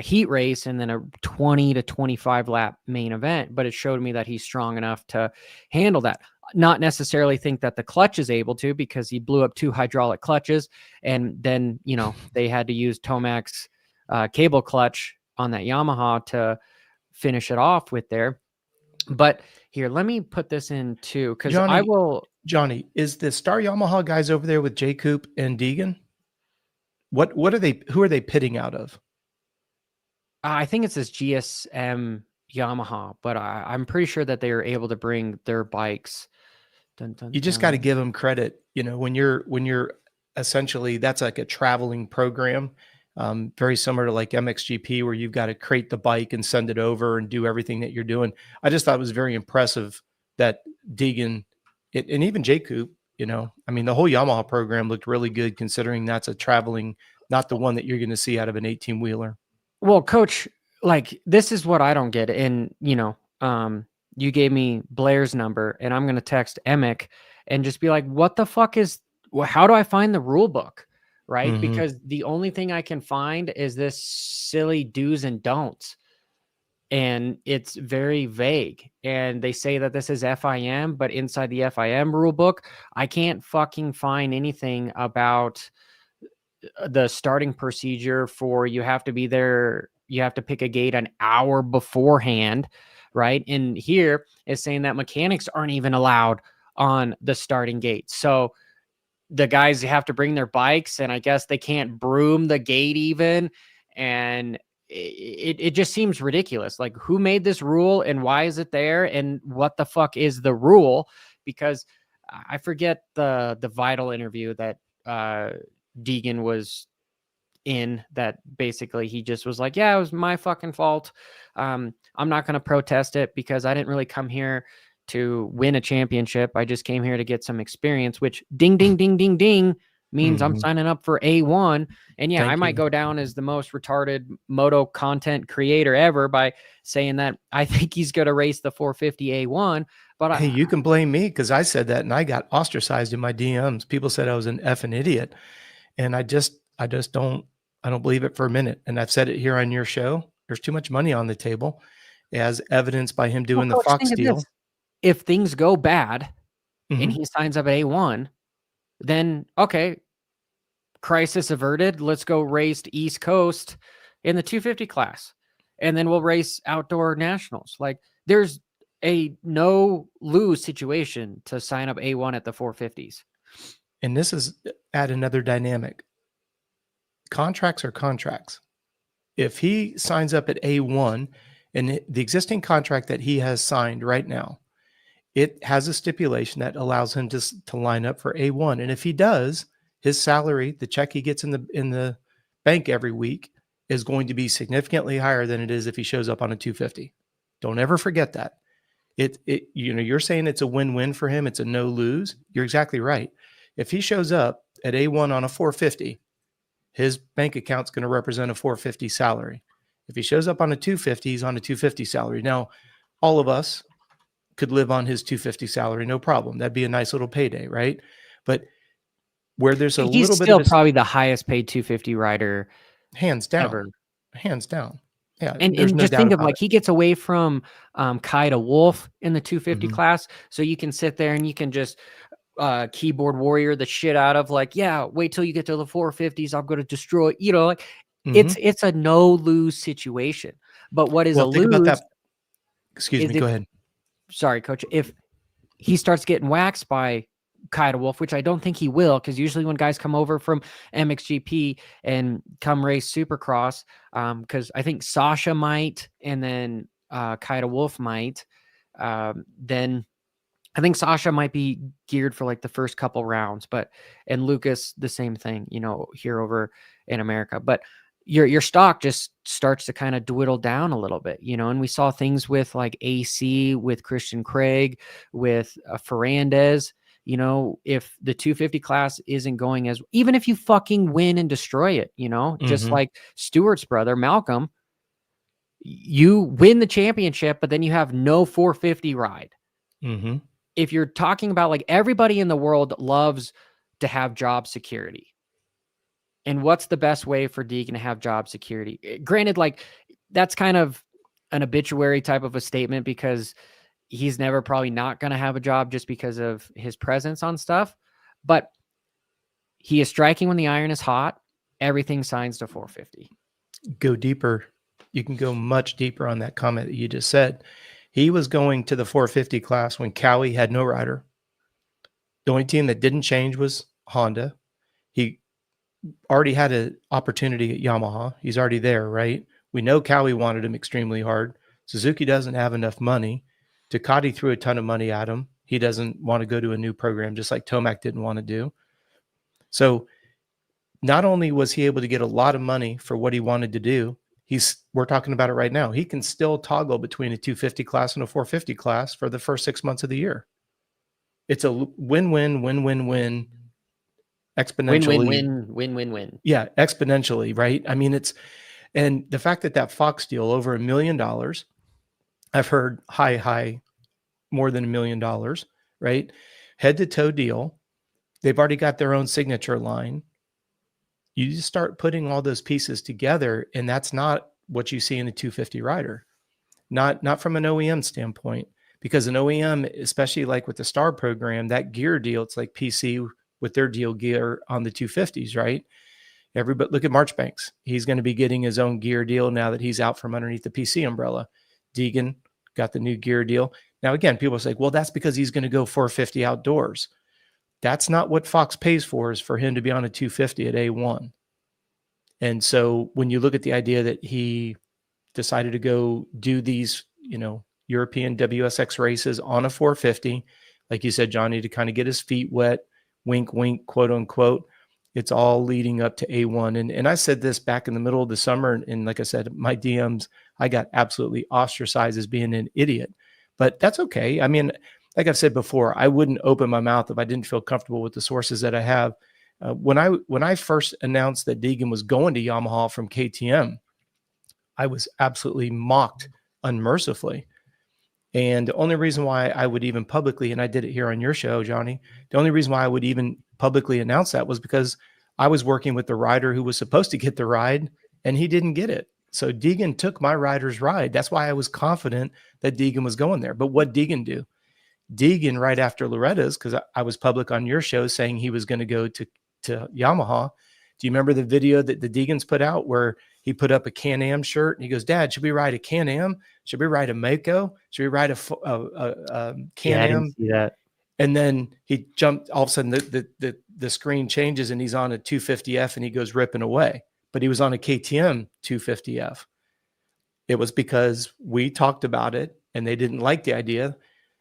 heat race and then a 20 to 25 lap main event. But it showed me that he's strong enough to handle that. Not necessarily think that the clutch is able to, because he blew up 2 hydraulic clutches, and then they had to use Tomac's cable clutch on that Yamaha to finish it off with there. But here, let me put this in too, because I Johnny, will. Johnny, is the Star Yamaha guys over there with Jay Coop and Deegan? What are they? Who are they pitting out of? I think it's this GSM Yamaha, but I'm pretty sure that they are able to bring their bikes. Dun, dun, You just got to dun. give them credit. When you're essentially, that's like a traveling program, very similar to like MXGP, where you've got to crate the bike and send it over and do everything that you're doing. I just thought it was very impressive that Deegan and even J Coop, I mean, the whole Yamaha program looked really good considering that's a traveling, not the one that you're going to see out of an 18 wheeler. Well, coach, like this is what I don't get. And you gave me Blair's number, and I'm going to text Emick and just be like, what the fuck how do I find the rule book? Right? Hmm. Because the only thing I can find is this silly do's and don'ts. And it's very vague. And they say that this is FIM, but inside the FIM rule book, I can't fucking find anything about the starting procedure for you have to be there. You have to pick a gate an hour beforehand, right? And here is saying that mechanics aren't even allowed on the starting gate. So the guys have to bring their bikes, and I guess they can't broom the gate even. And it just seems ridiculous. Like, who made this rule and why is it there? And what the fuck is the rule? Because I forget the Vital interview that Deegan was in, that basically he just was like, yeah, it was my fucking fault. I'm not going to protest it because I didn't really come here to win a championship. I just came here to get some experience, which ding, ding, ding, ding, ding means I'm Hmm. signing up for A1. And yeah, I Thank might you. go down as the most retarded moto content creator ever by saying that I think he's going to race the 450 A1. But Hey, you can blame me because I said that and I got ostracized in my DMs. People said I was an effing idiot. And I just don't believe it for a minute. And I've said it here on your show. There's too much money on the table, as evidenced by him well, doing the coach, Fox think of this. deal. If things go bad and Hmm. he signs up at A1, then okay, crisis averted. Let's go race to East Coast in the 250 class, and then we'll race outdoor nationals. Like there's a no lose situation to sign up A1 at the 450s. And this is add another dynamic. Contracts are contracts. If he signs up at A1 and the existing contract that he has signed right now, it has a stipulation that allows him to line up for A1. And if he does, his salary, the check he gets in the bank every week, is going to be significantly higher than it is if he shows up on a 250. Don't ever forget that. You're saying it's a win-win for him. It's a no lose. You're exactly right. If he shows up at A1 on a 450, his bank account's going to represent a 450 salary. If he shows up on a 250, he's on a 250 salary. Now, all of us could live on his 250 salary, no problem. That'd be a nice little payday, right? But where there's He's little still bit of probably the highest paid 250 rider hands down, ever. Hands down. Yeah, And there's no just doubt think of about like it. he gets away from Kaida Wolf in the 250 Mhm. class, so you can sit there and you can just keyboard warrior the shit out of like, yeah, wait till you get to the 450s, I'm going to destroy. Like Mhm. it's a no lose situation. But what is a Well, think about lose that. Excuse is me. if, Go ahead. sorry, coach, if he starts getting waxed by Kaida Wolf, which I don't think he will, because usually when guys come over from MXGP and come race Supercross, because I think Sasha might, and then Kaida Wolf might, then I think Sasha might be geared for like the first couple rounds, and Lucas the same thing, here over in America. But your stock just starts to kind of dwindle down a little bit, and we saw things with like AC, with Christian Craig, with Ferrandez. If the 250 class isn't going as, even if you fucking win and destroy it, just Mhm. like Stewart's brother, Malcolm, you win the championship, but then you have no 450 ride. Mhm. If you're talking about like everybody in the world loves to have job security. And what's the best way for Deegan to have job security? Granted, like that's kind of an obituary type of a statement because he's never probably not going to have a job just because of his presence on stuff. But he is striking when the iron is hot. Everything signs to 450. Go deeper. You can go much deeper on that comment that you just said. He was going to the 450 class when Cowie had no rider. The only team that didn't change was Honda. He already had an opportunity at Yamaha. He's already there, right? We know Cowie wanted him extremely hard. Suzuki doesn't have enough money. Ducati threw a ton of money at him. He doesn't want to go to a new program, just like Tomac didn't want to do. So not only was he able to get a lot of money for what he wanted to do, we're talking about it right now. He can still toggle between a 250 class and a 450 class for the first 6 months of the year. It's a win-win, win-win-win, exponentially. Win. Yeah, exponentially, right? I mean, and the fact that Fox deal over $1 million, I've heard high, more than $1 million, right? Head to toe deal. They've already got their own signature line. You just start putting all those pieces together, and that's not what you see in a 250 rider. Not from an OEM standpoint, because an OEM, especially like with the Star program, that gear deal, it's like PC with their deal gear on the 250s, right? Everybody look at Marchbanks. He's going to be getting his own gear deal now that he's out from underneath the PC umbrella. Deegan got the new gear deal. Now, again, people say, well, that's because he's going to go 450 outdoors. That's not what Fox pays for, is for him to be on a 250 at A1. And so when you look at the idea that he decided to go do these, European WSX races on a 450, like you said, Johnny, to kind of get his feet wet, wink, wink, quote unquote, it's all leading up to A1. And I said this back in the middle of the summer. And like I said, my DMs, I got absolutely ostracized as being an idiot, but that's okay. I mean, like I've said before, I wouldn't open my mouth if I didn't feel comfortable with the sources that I have. When I first announced that Deegan was going to Yamaha from KTM, I was absolutely mocked unmercifully. And the only reason why I would even publicly, and I did it here on your show, Johnny, the only reason why I would even publicly announce that was because I was working with the rider who was supposed to get the ride, and he didn't get it. So Deegan took my rider's ride. That's why I was confident that Deegan was going there. But what Deegan do? Deegan, right after Loretta's, because I was public on your show saying he was going to go to Yamaha, Do you remember the video that the Deegans put out where he put up a Can-Am shirt and he goes, Dad, should we ride a Can-Am? Should we ride a Mako? Should we ride a Yeah, I didn't Can-Am? see that. And then he jumped, all of a sudden the screen changes and he's on a 250F and he goes ripping away. But he was on a KTM 250F. It was because we talked about it and they didn't like the idea.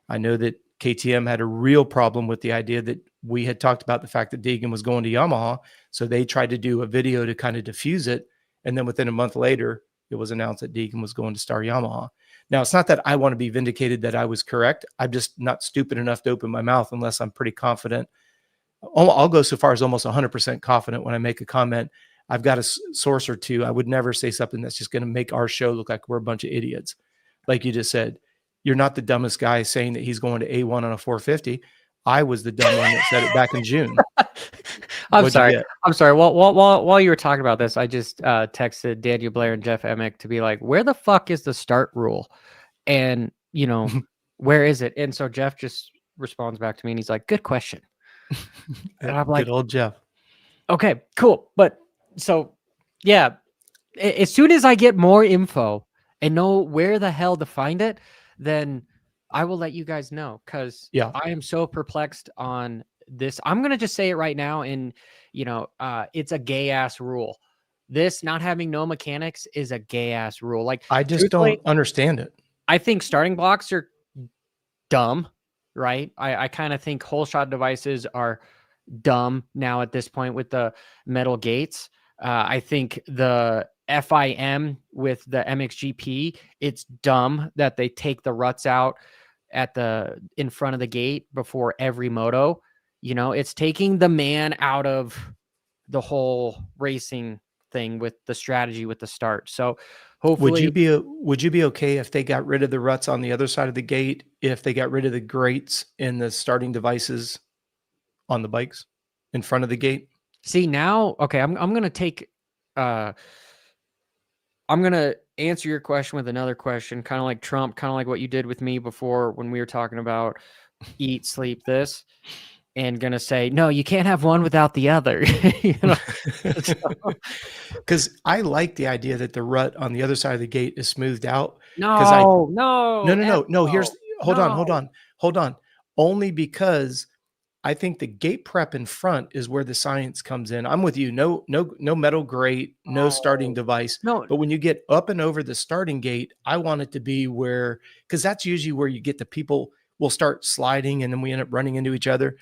I know that KTM had a real problem with the idea that we had talked about the fact that Deegan was going to Yamaha. So they tried to do a video to kind of diffuse it. And then within a month later, it was announced that Deegan was going to Star Yamaha. Now, it's not that I want to be vindicated that I was correct. I'm just not stupid enough to open my mouth unless I'm pretty confident. I'll go so far as almost 100% confident when I make a comment. I've got a source or two. I would never say something that's just going to make our show look like we're a bunch of idiots. Like you just said, you're not the dumbest guy saying that he's going to A1 on a 450. I was the dumb one that said it back in June. I'm sorry. While you were talking about this, I just texted Daniel Blair and Jeff Emick to be like, where the fuck is the start rule? And, you know, where is it? And so Jeff just responds back to me and he's like, good question. And I'm like, good old Jeff. Okay, cool. But so, yeah, as soon as I get more info and know where the hell to find it, then I will let you guys know, because I am so perplexed on this. I'm going to just say it right now. And, you know, it's a gay ass rule. This not having no mechanics is a gay ass rule. Like, I just don't understand it. I think starting blocks are dumb, right? I kind of think hole shot devices are dumb now at this point with the metal gates. I think the FIM with the MXGP, it's dumb that they take the ruts out in front of the gate before every moto. You know, it's taking the man out of the whole racing thing with the strategy with the start. So hopefully, would you be okay if they got rid of the ruts on the other side of the gate, if they got rid of the grates in the starting devices on the bikes in front of the gate? See, now, okay, I'm going to take, I'm going to answer your question with another question, kind of like Trump, kind of like what you did with me before when we were talking about eat, sleep, this, and going to say, no, you can't have one without the other. You know? Because I like the idea that the rut on the other side of the gate is smoothed out. No. Here's, hold on. Only because I think the gate prep in front is where the science comes in. I'm with you. No metal grate, no starting device. No. But when you get up and over the starting gate, I want it to be where, because that's usually where you get the people will start sliding and then we end up running into each other.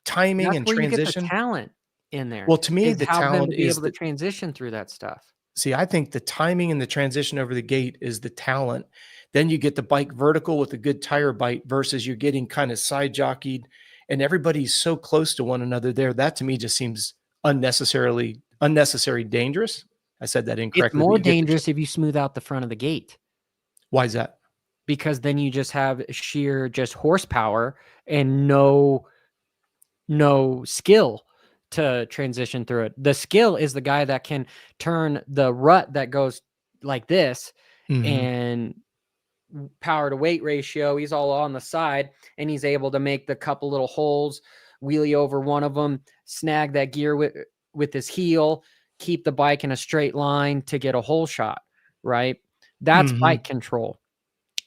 Timing that's and where transition. You get the talent in there. Well, to me, the talent is able to transition through that stuff. See, I think the timing and the transition over the gate is the talent. Then you get the bike vertical with a good tire bite versus you're getting kind of side jockeyed and everybody's so close to one another there. That to me just seems unnecessary dangerous. I said that incorrectly. It's more dangerous if you smooth out the front of the gate. Why is that? Because then you just have sheer just horsepower and no skill to transition through it. The skill is the guy that can turn the rut that goes like this and power to weight ratio. He's all on the side and he's able to make the couple little holes, wheelie over one of them, snag that gear with his heel, keep the bike in a straight line to get a hole shot, right? That's bike control.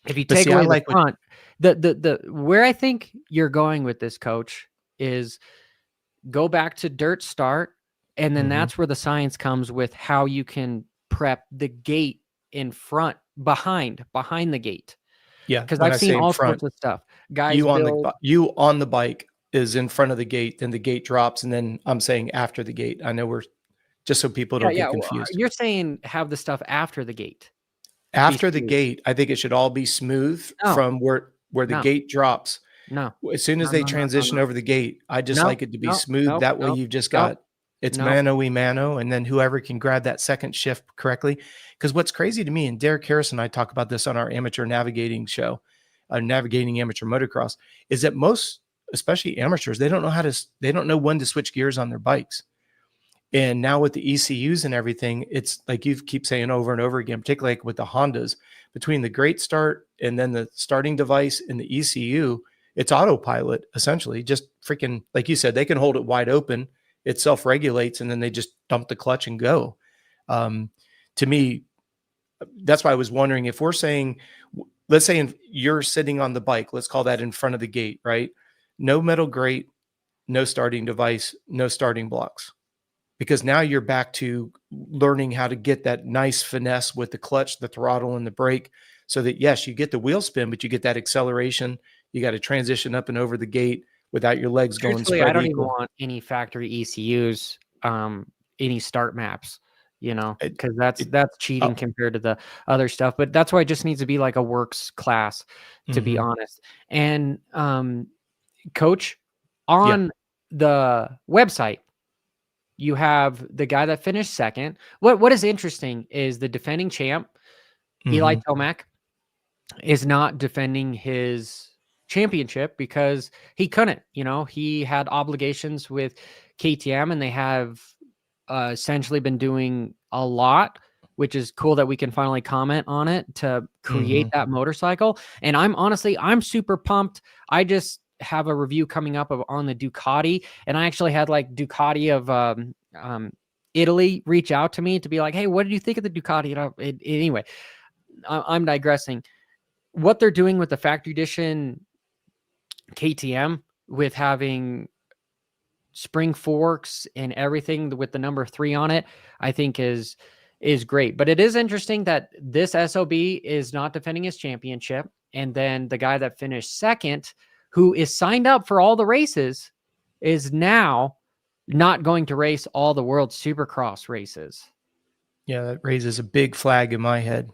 If you take away the front, the where I think you're going with this, coach, is go back to dirt start. And then that's where the science comes with how you can prep the gate in front, behind the gate. Yeah. Because I've seen all sorts of stuff. Guys, you on the bike is in front of the gate, then the gate drops. And then I'm saying after the gate. I know we're just so people don't get confused. You're saying have the stuff after the gate. After the gate, I think it should all be smooth from where the gate drops. No. As soon as they transition over the gate, I just like it to be smooth. That way you've just got it's mano, and then whoever can grab that second shift correctly. Because what's crazy to me, and Derek Harris and I talk about this on our amateur navigating show, Navigating Amateur Motocross, is that most, especially amateurs, they don't know when to switch gears on their bikes. And now with the ECUs and everything, it's like you keep saying over and over again, particularly like with the Hondas, between the great start and then the starting device and the ECU, it's autopilot, essentially. Just freaking, like you said, they can hold it wide open it self-regulates, and then they just dump the clutch and go. To me, that's why I was wondering if we're saying, let's say you're sitting on the bike, let's call that in front of the gate, right? No metal grate, no starting device, no starting blocks. Because now you're back to learning how to get that nice finesse with the clutch, the throttle, and the brake, so that, yes, you get the wheel spin, but you get that acceleration. You got to transition up and over the gate without your legs going Truthfully, spread I don't even equal. want any factory ECUs, any start maps, It, because that's it, cheating oh, compared to the other stuff. But that's why it just needs to be like a works class, to be honest. And coach, yeah. on the website, you have the guy that finished second. What is interesting is the defending champ, Eli Tomac, is not defending his championship because he couldn't. He had obligations with KTM, and they have essentially been doing a lot, which is cool that we can finally comment on it to create that motorcycle. And I'm super pumped. I just have a review coming up on the Ducati, and I actually had like Ducati of Italy reach out to me to be like, hey, what did you think of the Ducati? Anyway, I'm digressing. What they're doing with the factory edition KTM, with having spring forks and everything with the number 3 on it, I think is great. But it is interesting that this SOB is not defending his championship, and then the guy that finished second, who is signed up for all the races, is now not going to race all the World Supercross races. Yeah, that raises a big flag in my head.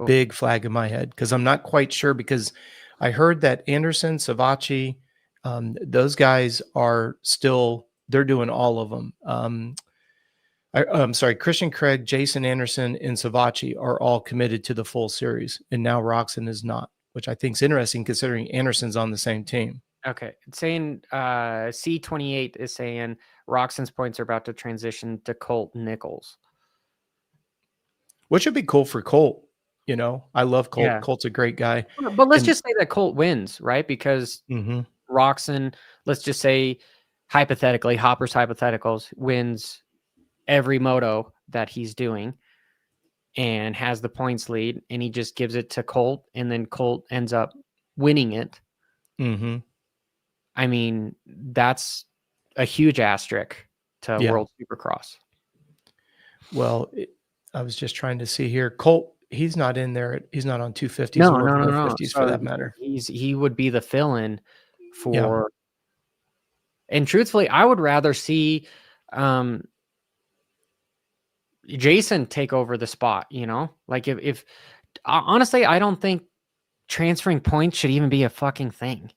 Big flag in my head, because I'm not quite sure, because I heard that Anderson, Savacci, those guys are still, they're doing all of them. I'm sorry, Christian Craig, Jason Anderson, and Savacci are all committed to the full series, and now Roxon is not, which I think is interesting considering Anderson's on the same team. Okay. It's saying C28 is saying Roxon's points are about to transition to Colt Nichols. Which would be cool for Colt. I love Colt. Yeah. Colt's a great guy. But let's just say that Colt wins, right? Because Roxon, let's just say hypothetically, Hopper's hypotheticals, wins every moto that he's doing and has the points lead, and he just gives it to Colt, and then Colt ends up winning it. I mean, that's a huge asterisk to World Supercross. Well, I was just trying to see here. Colt, he's not in there. He's not on 250s no, or no, no, 450s for that matter. He would be the fill-in for. And truthfully, I would rather see Jason take over the spot. Like if honestly, I don't think transferring points should even be a fucking thing.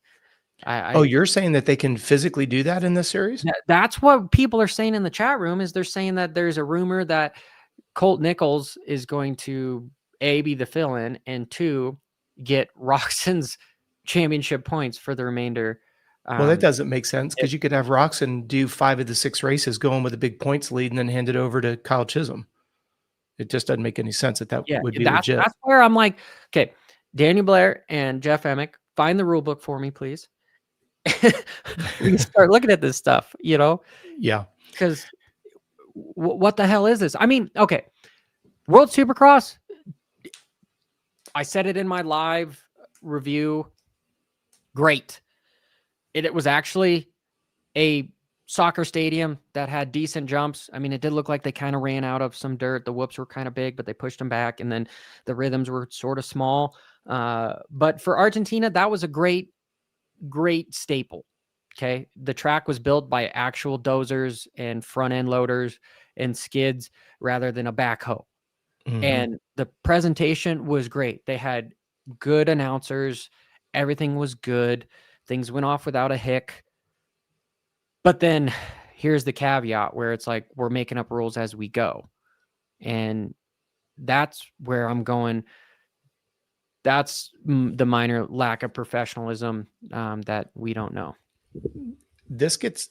You're saying that they can physically do that in this series? That's what people are saying in the chat room. Is they're saying that there's a rumor that Colt Nichols is going to A, be the fill-in, and 2, get Roxon's championship points for the remainder. Well, that doesn't make sense, because you could have Roxon do 5 of the 6 races, going with a big points lead, and then hand it over to Kyle Chisholm. It just doesn't make any sense that would be legit. That's where I'm like, okay, Daniel Blair and Jeff Emick, find the rule book for me, please. We can start looking at this stuff, Yeah. Because what the hell is this? I mean, okay, World Supercross, I said it in my live review. Great. It was actually a soccer stadium that had decent jumps. I mean, it did look like they kind of ran out of some dirt. The whoops were kind of big, but they pushed them back, and then the rhythms were sort of small. But for Argentina, that was a great staple. Okay. The track was built by actual dozers and front end loaders and skids rather than a backhoe. And the presentation was great. They had good announcers. Everything was good. Things went off without a hic. But then here's the caveat where it's like, we're making up rules as we go. And that's where I'm going. That's the minor lack of professionalism that we don't know. This gets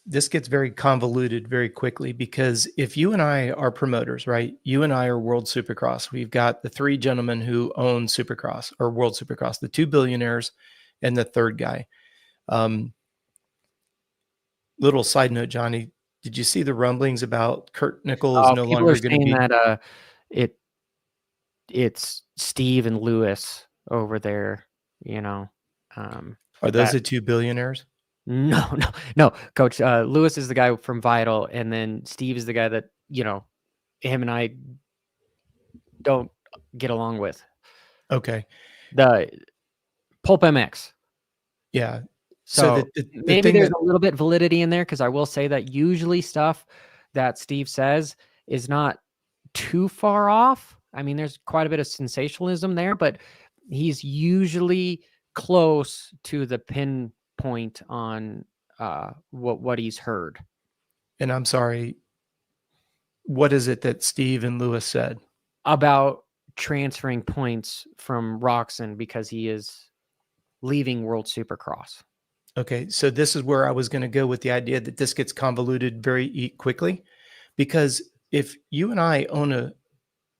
very convoluted very quickly, because if you and I are promoters, right? You and I are World Supercross. We've got the 3 gentlemen who own Supercross or World Supercross, the 2 billionaires and the third guy. Little side note, Johnny, Did you see the rumblings about Kurt Nichol is no People are longer going to saying be? that it it's Steve and Lewis over there, you know. Are those That the two billionaires? no, Coach Lewis is the guy from Vital, and then Steve is the guy that, you know, him and I don't get along with. Okay. The Pulp MX. Yeah. So So the maybe thing there's that, a little bit validity in there, because I will say that usually stuff that Steve says is not too far off. I mean, there's quite a bit of sensationalism there, but he's usually close to the pinpoint on what he's heard and I'm sorry, what is it that Steve and Lewis said? about transferring points from Roxon because he is leaving World Supercross. Okay. So this is where I was going to go with the idea that this gets convoluted very quickly, because if you and I own a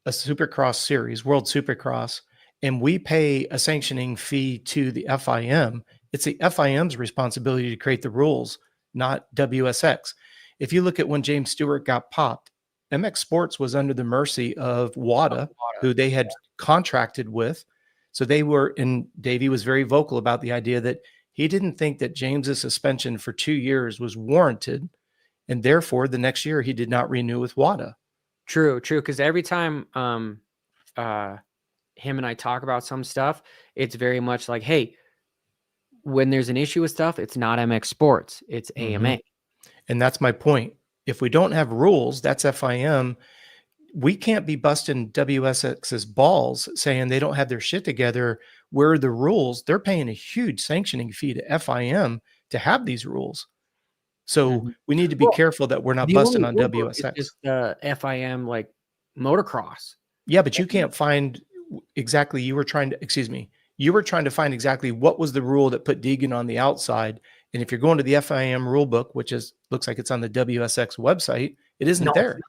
Supercross series, World Supercross, and we pay a sanctioning fee to the FIM, it's the FIM's responsibility to create the rules, not WSX. If you look at when James Stewart got popped, MX Sports was under the mercy of WADA, who they had contracted with. So they were, and Davey was very vocal about the idea that he didn't think that James's suspension for 2 years was warranted. And therefore, the next year he did not renew with WADA. True. Because every time him and I talk about some stuff, it's very much like, hey, when there's an issue with stuff, it's not MX Sports, it's AMA. And that's my point. If we don't have rules, that's FIM. We can't be busting WSX's balls saying they don't have their shit together. Where are the rules? They're paying a huge sanctioning fee to FIM to have these rules. So we need to be careful that we're not busting on WSX. It's just the FIM like motocross. Yeah, but you can't find exactly, you were trying to find exactly what was the rule that put Deegan on the outside. And if you're going to the FIM rule book, which looks like it's on the WSX website, it isn't there.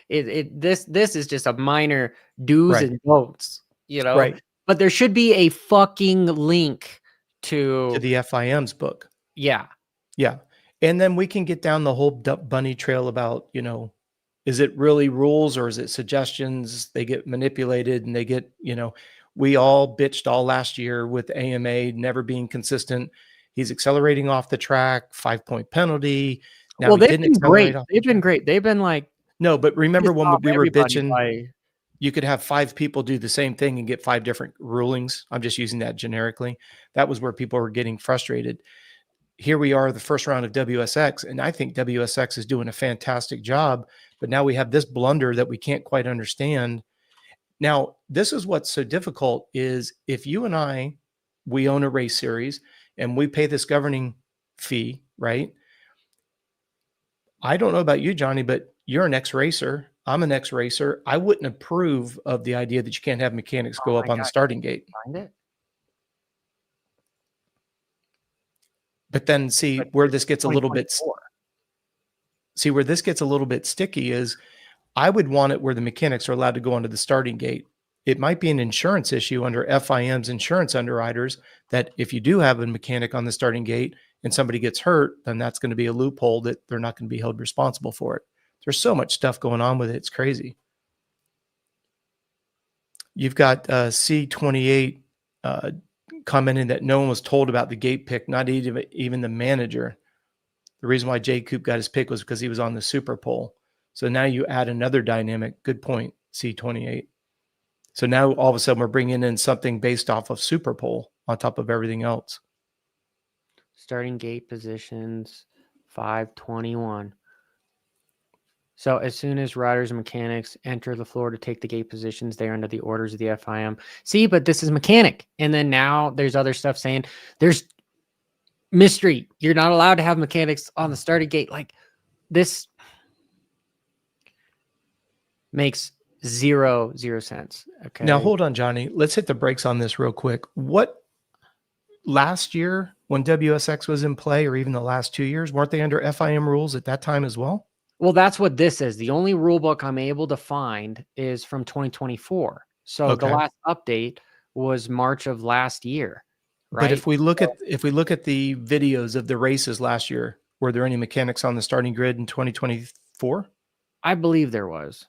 This is just a minor do's and don'ts, you know. Right. But there should be a fucking link to the FIM's book. Yeah. Yeah. And then we can get down the whole bunny trail about, is it really rules or is it suggestions? They get manipulated and they get, we all bitched all last year with AMA never being consistent. He's accelerating off the track, 5-point penalty. Now they've been great. They've been great. They've been like, no, but remember when we were bitching, you could have 5 people do the same thing and get 5 different rulings. I'm just using that generically. That was where people were getting frustrated. Here we are, the first round of WSX, and I think WSX is doing a fantastic job, but now we have this blunder that we can't quite understand. Now, this is what's so difficult is if you and I, we own a race series and we pay this governing fee, right? I don't know about you, Johnny, but you're an ex-racer. I'm an ex-racer. I wouldn't approve of the idea that you can't have mechanics go up on the starting gate. Find it. But then see where this gets a little bit sticky is I would want it where the mechanics are allowed to go onto the starting gate. It might be an insurance issue under FIM's insurance underwriters that if you do have a mechanic on the starting gate and somebody gets hurt, then that's going to be a loophole that they're not going to be held responsible for it. There's so much stuff going on with it. It's crazy. You've got C28 commenting that no one was told about the gate pick, not even the manager. The reason why Jay Coop got his pick was because he was on the Super Pole. So now you add another dynamic. Good point, C28. So now all of a sudden we're bringing in something based off of Super Pole on top of everything else. Starting gate positions, 521. So as soon as riders and mechanics enter the floor to take the gate positions, they're under the orders of the FIM. See, but this is mechanic. And then now there's other stuff saying there's mystery. You're not allowed to have mechanics on the starting gate. Like this makes zero sense. Okay. Now hold on, Johnny. Let's hit the brakes on this real quick. What last year when WSX was in play, or even the last 2 years, weren't they under FIM rules at that time as well? Well, that's what this is. The only rule book I'm able to find is from 2024. So the last update was March of last year. Right? But if we look at the videos of the races last year, were there any mechanics on the starting grid in 2024? I believe there was.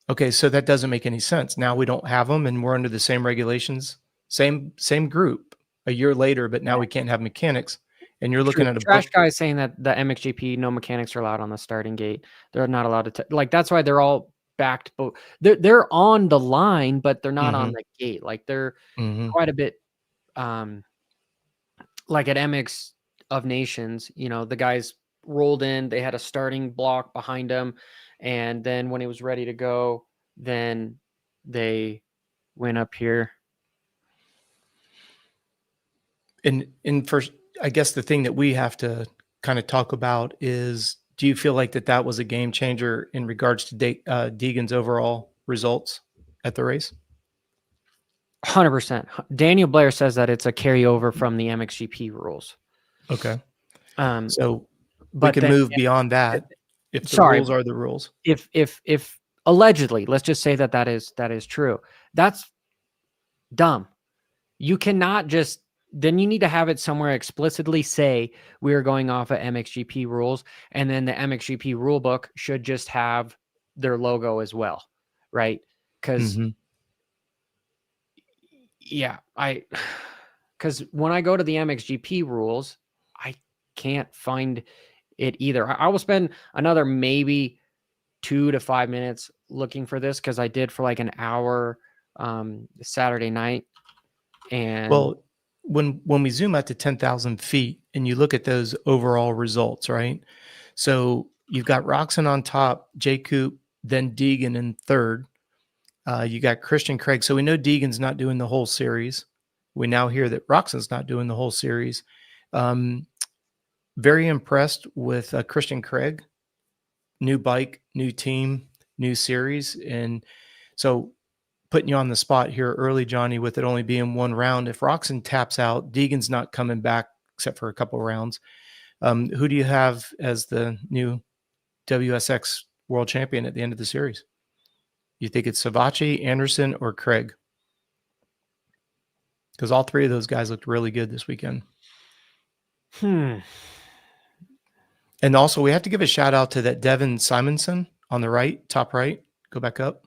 Okay, so that doesn't make any sense. Now we don't have them, and we're under the same regulations, same group a year later, but now we can't have mechanics. And you're looking at a Trash book. guy is saying that the MXGP, no mechanics are allowed on the starting gate. They're not allowed to like. That's why they're all backed. But they're on the line, but they're not on the gate. Like they're quite a bit. Like at MX of Nations, you know, the guys rolled in. They had a starting block behind them, and then when he was ready to go, then they went up here. And first, I guess the thing that we have to kind of talk about is, do you feel like that was a game changer in regards to Deegan's overall results at the race? 100%. Daniel Blair says that it's a carryover from the MXGP rules. Okay. So but we can move beyond that. If the rules are the rules. If allegedly, let's just say that is true. That's dumb. You cannot just, then you need to have it somewhere explicitly say we are going off of MXGP rules, and then the MXGP rule book should just have their logo as well, right? Because because when I go to the MXGP rules, I can't find it either. I will spend another maybe 2 to 5 minutes looking for this, because I did for like an hour Saturday night. And well, when we zoom out to 10,000 feet and you look at those overall results, right? So you've got Roxon on top, Jay Coop, then Deegan in third. You got Christian Craig. So we know Deegan's not doing the whole series. We now hear that Roxon's not doing the whole series. Very impressed with Christian Craig. New bike, new team, new series. And so putting you on the spot here early, Johnny, with it only being one round. If Roxon taps out, Deegan's not coming back except for a couple of rounds. Who do you have as the new WSX world champion at the end of the series? You think it's Savachi, Anderson, or Craig? Because all three of those guys looked really good this weekend. And also, we have to give a shout out to that Devin Simonson on the right, top right. Go back up.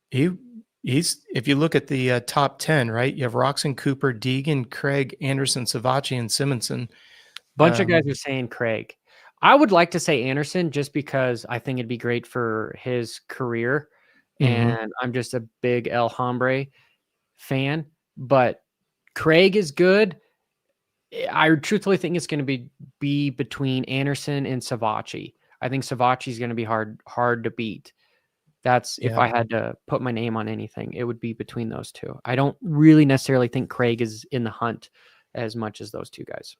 He's if you look at the top 10, right? You have Roxon, Cooper, Deegan, Craig, Anderson, Savachi, and Simonson. Bunch of guys are saying Craig. I would like to say Anderson just because I think it'd be great for his career. And I'm just a big El Hombre fan. But Craig is good. I truthfully think it's going to be between Anderson and Savachi. I think Savachi is going to be hard to beat. That's if I had to put my name on anything, it would be between those two. I don't really necessarily think Craig is in the hunt as much as those two guys.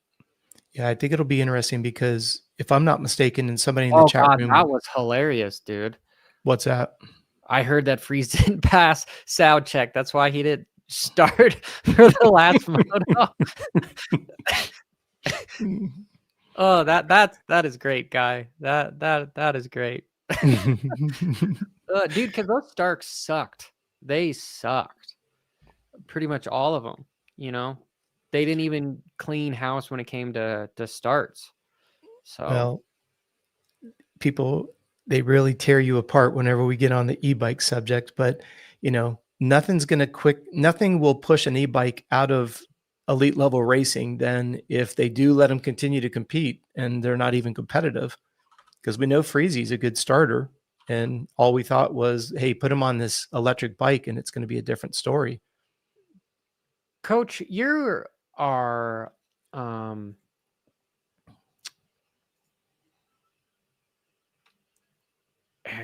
Yeah, I think it'll be interesting because if I'm not mistaken, and somebody in the chat room, that was hilarious, dude. What's that? I heard that Freeze didn't pass sound check. That's why he didn't start for the last moto. Oh, that is great, guy. That is great. Dude, because those Starks sucked. They sucked. Pretty much all of them, you know. They didn't even clean house when it came to starts. So, well, people, they really tear you apart whenever we get on the e-bike subject. But, you know, nothing will push an e-bike out of elite level racing than if they do let them continue to compete and they're not even competitive. Because we know Freezy's a good starter. And all we thought was, hey, put him on this electric bike and it's going to be a different story. Coach, you are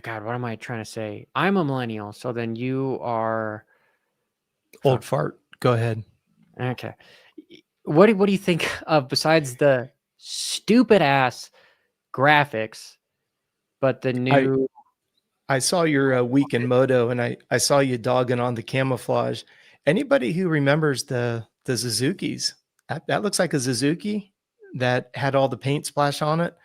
God, what am I trying to say? I'm a millennial, so then you are old fart. Go ahead. Okay. What do you think of, besides the stupid ass graphics, but the new I saw your week in moto, and I saw you dogging on the camouflage. Anybody who remembers the Suzukis, that looks like a Suzuki that had all the paint splash on it.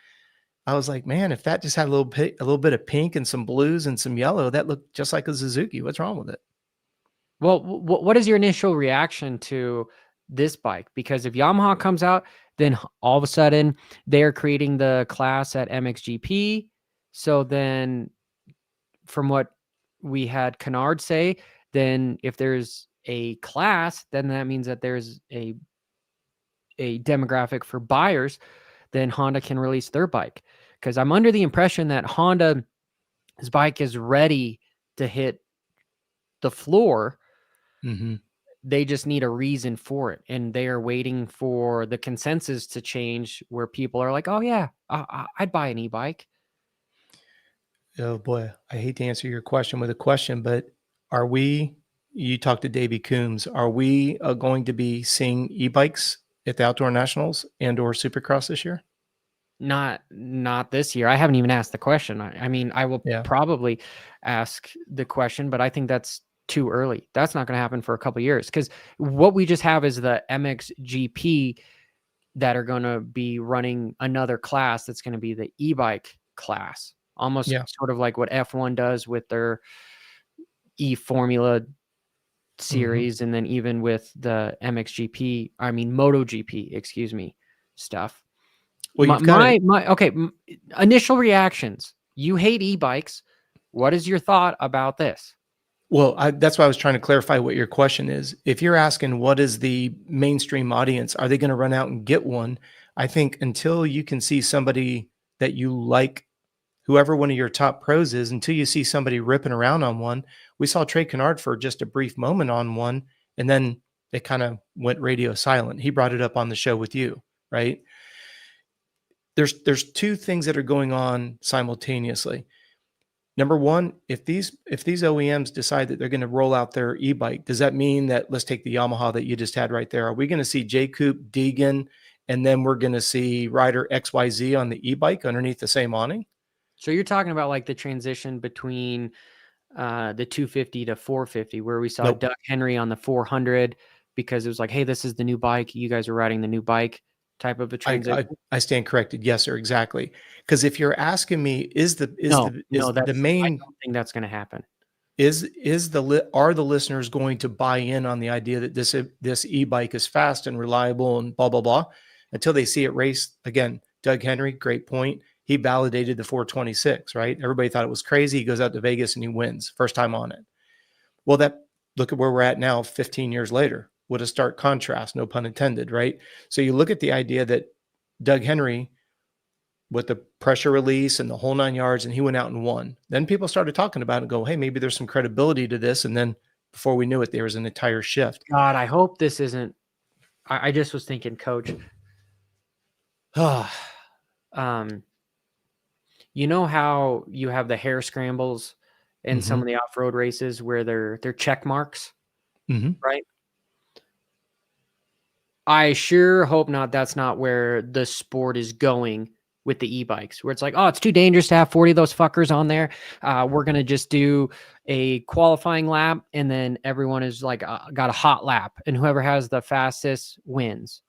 I was like, man, if that just had a little bit of pink and some blues and some yellow, that looked just like a Suzuki. What's wrong with it? Well, what is your initial reaction to this bike? Because if Yamaha comes out, Then all of a sudden they're creating the class at MXGP. So then from what we had Kennard say, then if there's a class, then that means that there's a demographic for buyers, then Honda can release their bike. Because I'm under the impression that Honda's bike is ready to hit the floor. Mm-hmm. They just need a reason for it. And they are waiting for the consensus to change where people are like, oh, yeah, I'd buy an e-bike. Oh boy, I hate to answer your question with a question, but you talked to Davey Coombs, are we going to be seeing e-bikes at the Outdoor Nationals and or Supercross this year? Not this year. I haven't even asked the question. I mean, I will probably ask the question, but I think that's too early. That's not going to happen for a couple of years, because what we just have is the MXGP that are going to be running another class that's going to be the e-bike class, almost sort of like what F1 does with their e-Formula series. And then even with the MotoGP, excuse me, stuff. Well, initial reactions. You hate e-bikes. What is your thought about this? Well, that's why I was trying to clarify what your question is. If you're asking what is the mainstream audience, are they going to run out and get one? I think until you can see somebody that you like, whoever one of your top pros is, until you see somebody ripping around on one. We saw Trey Kennard for just a brief moment on one, and then it kind of went radio silent. He brought it up on the show with you, right? There's two things that are going on simultaneously. Number one, if these OEMs decide that they're going to roll out their e-bike, does that mean that, let's take the Yamaha that you just had right there, are we going to see J. Coop, Deegan, and then we're going to see rider XYZ on the e-bike underneath the same awning? So you're talking about like the transition between the 250 to 450, where we saw Doug Henry on the 400 because it was like, hey, this is the new bike. You guys are riding the new bike type of a transition. I stand corrected. Yes, sir. Exactly. Because if you're asking me, the main, I don't think that's going to happen. Are the listeners going to buy in on the idea that this e-bike is fast and reliable and blah, blah, blah, until they see it race? Again, Doug Henry, great point. He validated the 426, right? Everybody thought it was crazy. He goes out to Vegas and he wins first time on it. Well, look at where we're at now, 15 years later. What a stark contrast, no pun intended, right? So you look at the idea that Doug Henry, with the pressure release and the whole 9 yards, and he went out and won. Then people started talking about it and go, hey, maybe there's some credibility to this. And then before we knew it, there was an entire shift. God, I hope this isn't, I just was thinking, Coach, you know how you have the hair scrambles in some of the off-road races where they're check marks, right? I sure hope not. That's not where the sport is going with the e-bikes, where it's like, oh, it's too dangerous to have 40 of those fuckers on there. We're going to just do a qualifying lap, and then everyone is like, got a hot lap, and whoever has the fastest wins,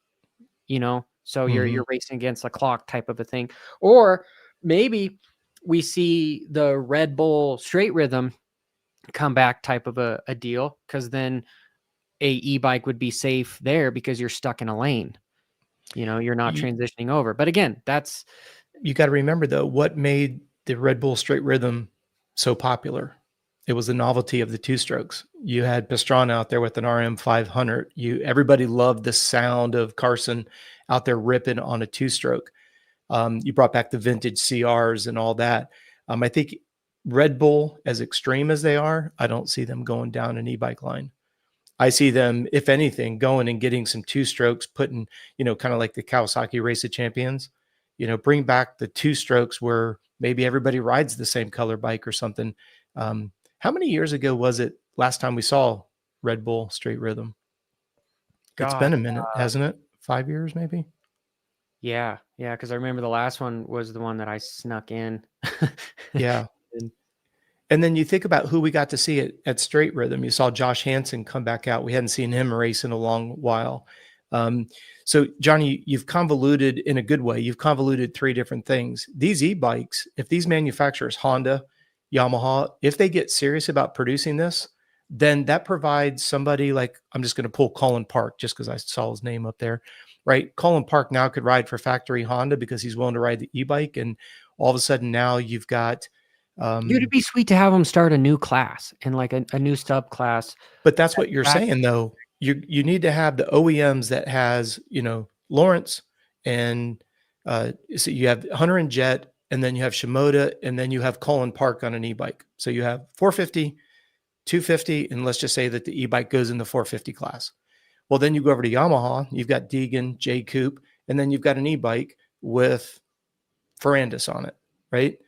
you know? So you're racing against the clock type of a thing. Or maybe we see the Red Bull straight rhythm come back type of a deal, because then a e-bike would be safe there because you're stuck in a lane. You know, you're not transitioning over. But again, you got to remember though, what made the Red Bull straight rhythm so popular? It was the novelty of the two strokes. You had Pastrana out there with an RM 500. Everybody loved the sound of Carson out there ripping on a two stroke. You brought back the vintage CRs and all that. I think Red Bull, as extreme as they are, I don't see them going down an e-bike line. I see them, if anything, going and getting some two strokes, putting, kind of like the Kawasaki Race of Champions, bring back the two strokes where maybe everybody rides the same color bike or something. How many years ago was it last time we saw Red Bull straight rhythm? It's been a minute, hasn't it? 5 years, maybe? Yeah. Because I remember the last one was the one that I snuck in. Yeah. And then you think about who we got to see at straight rhythm. You saw Josh Hansen come back out. We hadn't seen him race in a long while. So Johnny, you've convoluted in a good way. You've convoluted three different things. These e-bikes, if these manufacturers, Honda, Yamaha, if they get serious about producing this, then that provides somebody like, I'm just going to pull Colin Park just because I saw his name up there, right? Colin Park now could ride for factory Honda because he's willing to ride the e-bike. And all of a sudden now you've got, Dude, it'd be sweet to have him start a new class and like a new subclass. but that's what you're saying though. You need to have the OEMs that has, Lawrence and so you have Hunter and Jet, and then you have Shimoda, and then you have Colin Park on an e-bike. So you have 450, 250, and let's just say that the e-bike goes in the 450 class. Well, then you go over to Yamaha, you've got Deegan, J Coupe, and then you've got an e-bike with Ferrandis on it, right?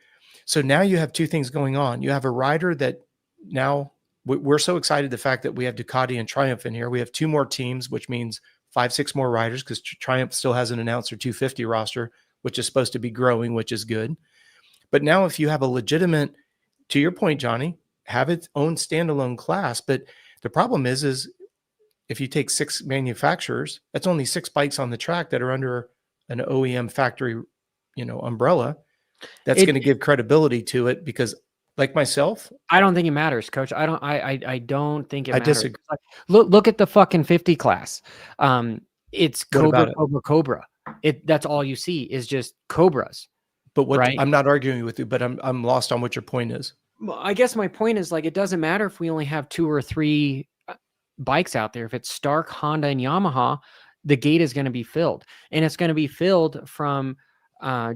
So now you have two things going on. You have a rider that now we're so excited the fact that we have Ducati and Triumph in here. We have two more teams, which means 5-6 more riders because Triumph still hasn't announced their 250 roster, which is supposed to be growing, which is good. But now if you have a legitimate, to your point, Johnny, have its own standalone class. But the problem is if you take 6 manufacturers, that's only 6 bikes on the track that are under an OEM factory, umbrella. That's going to give credibility to it because, like myself, I don't think it matters, Coach. I don't think it matters. Disagree. Like, look at the fucking 50 class. It's Cobra, Cobra. That's all you see is just Cobras. But what right? I'm not arguing with you, but I'm lost on what your point is. Well, I guess my point is like it doesn't matter if we only have 2 or 3 bikes out there. If it's Stark, Honda, and Yamaha, the gate is going to be filled, and it's going to be filled from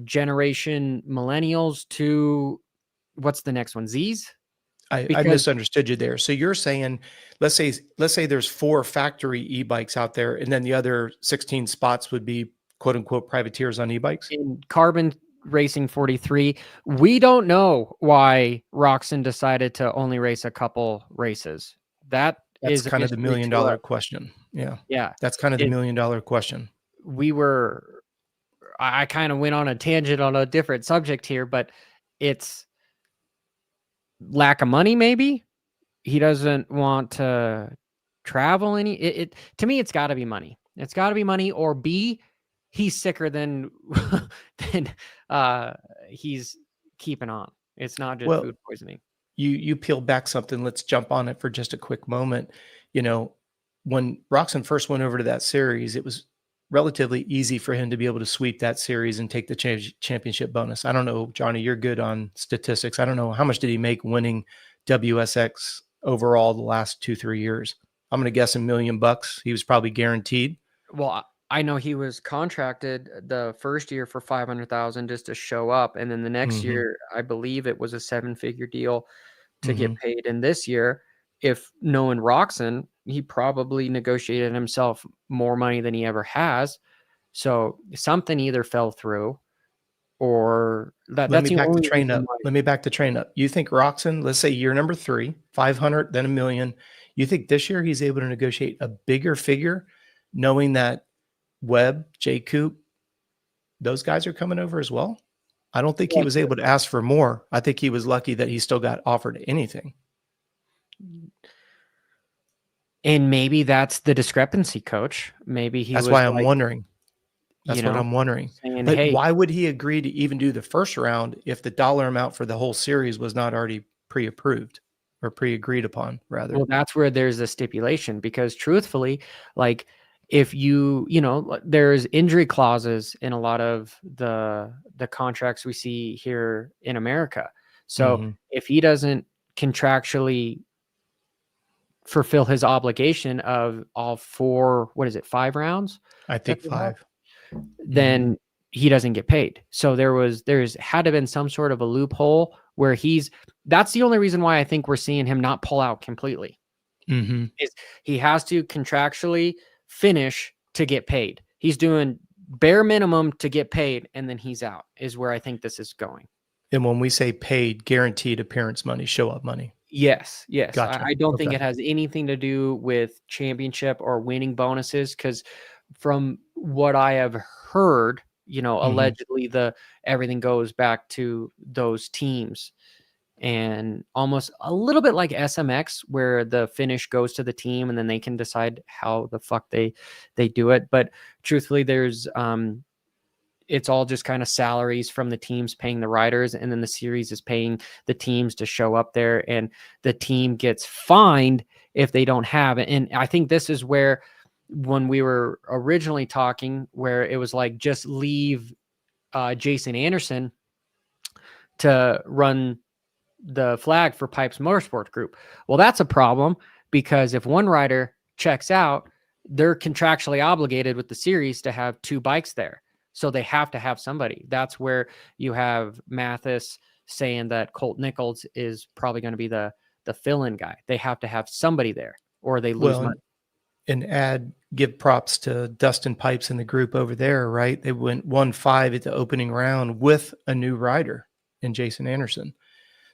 generation millennials to what's the next one? Z's? I misunderstood you there. So you're saying, let's say there's 4 factory e-bikes out there, and then the other 16 spots would be quote unquote privateers on e-bikes. In Carbon Racing 43, we don't know why Roxon decided to only race a couple races. That's kind of the $1 million question. Yeah. That's kind of the $1 million question. I kind of went on a tangent on a different subject here, but it's lack of money. Maybe he doesn't want to travel any. To me, it's got to be money. It's got to be money, or B, he's sicker than he's keeping on. It's not just food poisoning. You peel back something. Let's jump on it for just a quick moment. When Roxon first went over to that series, it was relatively easy for him to be able to sweep that series and take the championship bonus. I don't know, Johnny, you're good on statistics. I don't know how much did he make winning WSX overall the last 2-3 years. I'm going to guess $1 million. He was probably guaranteed. Well, I know he was contracted the first year for $500,000 just to show up, and then the next year, I believe it was a 7-figure deal to get paid. And this year, if knowing Roxon, he probably negotiated himself more money than he ever has. So something either fell through, or that's Let me back the train up. You think Roxon, let's say year number 3, 500, then $1 million. You think this year he's able to negotiate a bigger figure, knowing that Webb, J Coupe, those guys are coming over as well? I don't think he was able to ask for more. I think he was lucky that he still got offered anything. And maybe that's the discrepancy, Coach. Maybe that's why I'm wondering. That's what I'm wondering. But why would he agree to even do the first round if the dollar amount for the whole series was not already pre-approved or pre-agreed upon, rather? Well, that's where there's a stipulation, because truthfully, like if there's injury clauses in a lot of the contracts we see here in America. So if he doesn't contractually fulfill his obligation of all 4, 5 rounds? I think 5. Then he doesn't get paid. So there's had to been some sort of a loophole where that's the only reason why I think we're seeing him not pull out completely. Is he has to contractually finish to get paid. He's doing bare minimum to get paid, and then he's out, is where I think this is going. And when we say paid, guaranteed appearance money, show up money. Yes. Gotcha. I don't think it has anything to do with championship or winning bonuses, because from what I have heard, allegedly everything goes back to those teams, and almost a little bit like SMX, where the finish goes to the team and then they can decide how the fuck they do it. But truthfully, there's it's all just kind of salaries from the teams paying the riders, and then the series is paying the teams to show up there, and the team gets fined if they don't have it. And I think this is where, when we were originally talking, where it was like, just leave Jason Anderson to run the flag for Pipes Motorsports Group. Well, that's a problem, because if one rider checks out, they're contractually obligated with the series to have 2 bikes there. So they have to have somebody. That's where you have Mathis saying that Colt Nichols is probably going to be the fill-in guy. They have to have somebody there, or they lose money. And give props to Dustin Pipes and the group over there, right? They won 5 at the opening round with a new rider in Jason Anderson.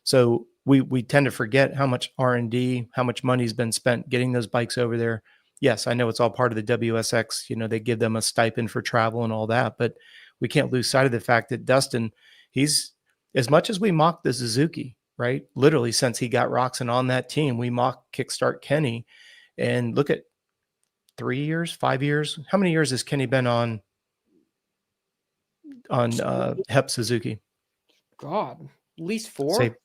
So we tend to forget how much R&D, how much money's been spent getting those bikes over there. Yes, I know it's all part of the WSX. You know, they give them a stipend for travel and all that, but we can't lose sight of the fact that Dustin, he's, as much as we mock the Suzuki, right? Literally, since he got Roxon on that team, we mock Kickstart Kenny. And look at 3 years, 5 years. How many years has Kenny been on Hep Suzuki? God, at least 4.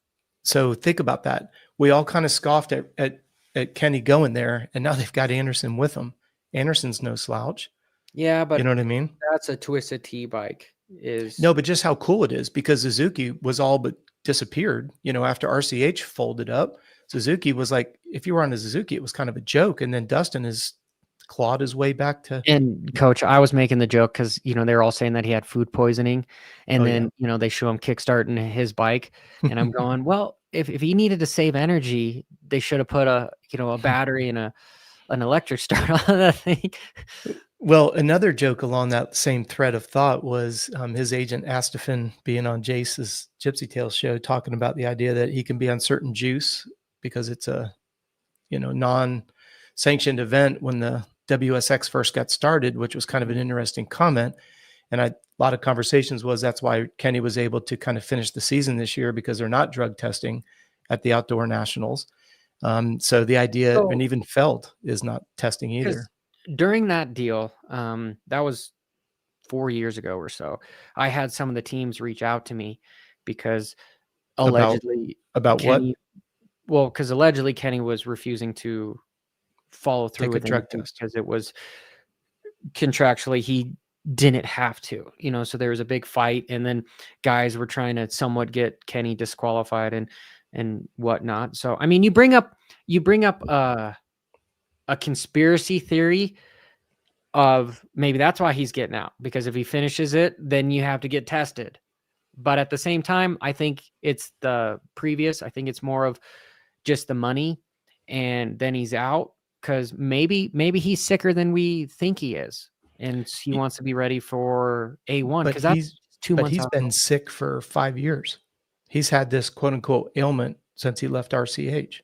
So think about that. We all kind of scoffed at Kenny going there, and now they've got Anderson with them. Anderson's no slouch. Yeah, but you know what I mean? That's a Twisted T bike. No, but just how cool it is, because Suzuki was all but disappeared. You know, after RCH folded up, Suzuki was like, if you were on a Suzuki, it was kind of a joke. And then Dustin has clawed his way back to. And Coach, I was making the joke because, you know, they're all saying that he had food poisoning, and then, you know, they show him kickstarting his bike, and I'm going, well, if he needed to save energy, they should have put a battery and an electric start on that thing. Well, another joke along that same thread of thought was his agent Astafin being on Jace's Gypsy Tales show, talking about the idea that he can be on certain juice because it's a, non-sanctioned event when the WSX first got started, which was kind of an interesting comment. And a lot of conversations was that's why Kenny was able to kind of finish the season this year, because they're not drug testing at the Outdoor Nationals. So the idea, and even Feld is not testing either. During that deal, that was 4 years ago or so, I had some of the teams reach out to me because allegedly about Kenny, what? Well, because allegedly Kenny was refusing to follow through with a drug test because it was contractually he didn't have to, so there was a big fight, and then guys were trying to somewhat get Kenny disqualified and whatnot. So I mean, you bring up a conspiracy theory of maybe that's why he's getting out, because if he finishes it, then you have to get tested. But at the same time, I think it's the previous. I think it's more of just the money, and then he's out because maybe he's sicker than we think he is, and he wants to be ready for A1 because that's 2 months. But he's been sick for 5 years. He's had this quote unquote ailment since he left RCH.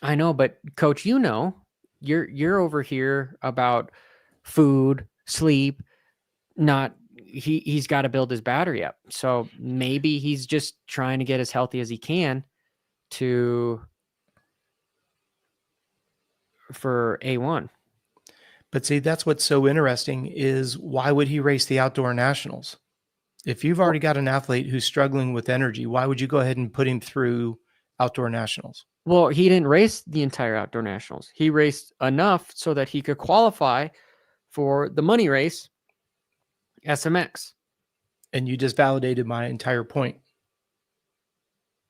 I know, but Coach, you're over here about food, sleep, not he's got to build his battery up. So maybe he's just trying to get as healthy as he can for A1. But see, that's what's so interesting is why would he race the Outdoor Nationals? If you've already got an athlete who's struggling with energy, why would you go ahead and put him through Outdoor Nationals? Well, he didn't race the entire Outdoor Nationals. He raced enough so that he could qualify for the money race, SMX. And you just validated my entire point.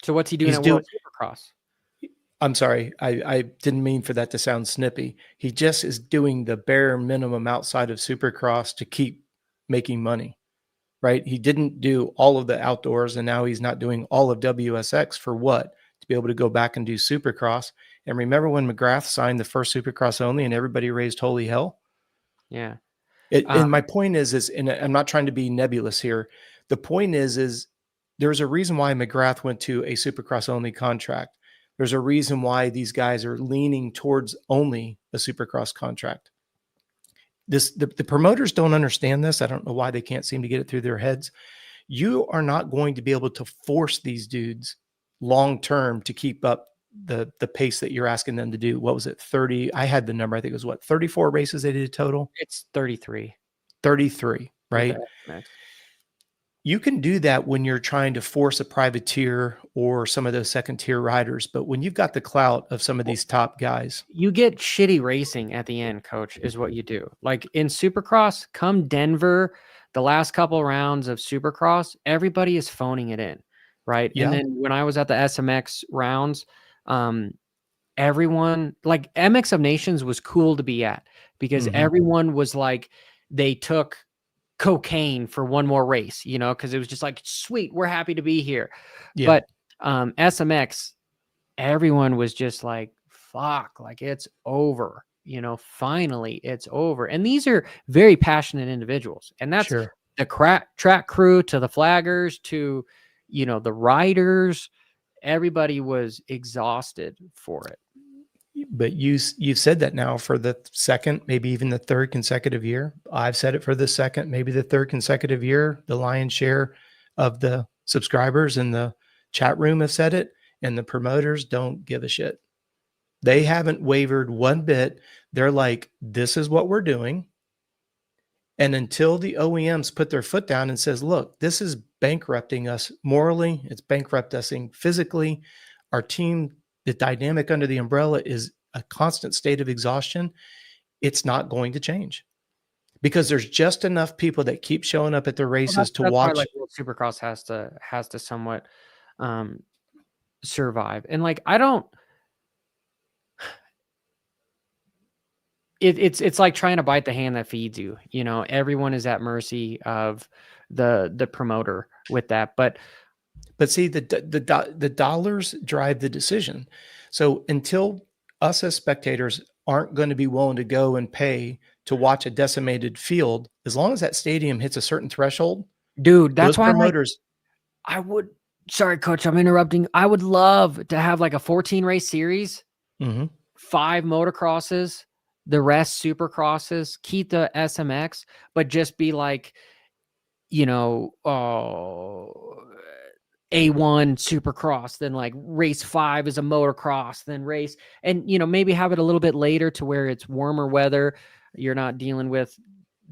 So what's he doing at World Supercross? I'm sorry. I didn't mean for that to sound snippy. He just is doing the bare minimum outside of Supercross to keep making money, right? He didn't do all of the outdoors, and now he's not doing all of WSX for what? To be able to go back and do Supercross. And remember when McGrath signed the first Supercross only and everybody raised holy hell? Yeah. And my point is, and I'm not trying to be nebulous here. The point is there's a reason why McGrath went to a Supercross only contract. There's a reason why these guys are leaning towards only a Supercross contract. The promoters don't understand this. I don't know why they can't seem to get it through their heads. You are not going to be able to force these dudes long-term to keep up the pace that you're asking them to do. What was it? 30. I had the number. I think it was 34 races they did total. It's 33. 33, right? You can do that when you're trying to force a privateer or some of those second tier riders. But when you've got the clout of some of these top guys, You get shitty racing at the end, coach, is what you do. Like in Supercross, come Denver, the last couple rounds of Supercross, everybody is phoning it in, right? And yeah. then when I was at the SMX rounds, everyone, like MX of Nations was cool to be at because everyone was like, they took cocaine for one more race, because it was just like, sweet, we're happy to be here. Yeah. But SMX, everyone was just like, fuck, like it's over, finally it's over. And these are very passionate individuals. And that's Sure. the track crew to the flaggers to, the riders. Everybody was exhausted for it. But you've said that now for the second, maybe even the third consecutive year. I've said it for the second, maybe the third consecutive year. The lion's share of the subscribers in the chat room have said it, and the promoters don't give a shit. They haven't wavered one bit. They're like, this is what we're doing. And until the OEMs put their foot down and says, look, this is bankrupting us morally, it's bankrupting us physically. Our team, the dynamic under the umbrella is a constant state of exhaustion. It's not going to change because there's just enough people that keep showing up at the races to that's why, watch. like, World Supercross has to somewhat survive. And like, I don't, it's like trying to bite the hand that feeds you. Everyone is at mercy of the promoter with that. But see, the dollars drive the decision. So until us as spectators aren't going to be willing to go and pay to watch a decimated field, as long as that stadium hits a certain threshold, dude, that's those why promoters. I would. Sorry, coach, I'm interrupting. I would love to have like a 14 race series, 5 motocrosses, the rest supercrosses, keep the SMX, but just be like, A1 supercross, then like race 5 is a motocross, then race, and maybe have it a little bit later to where it's warmer weather. You're not dealing with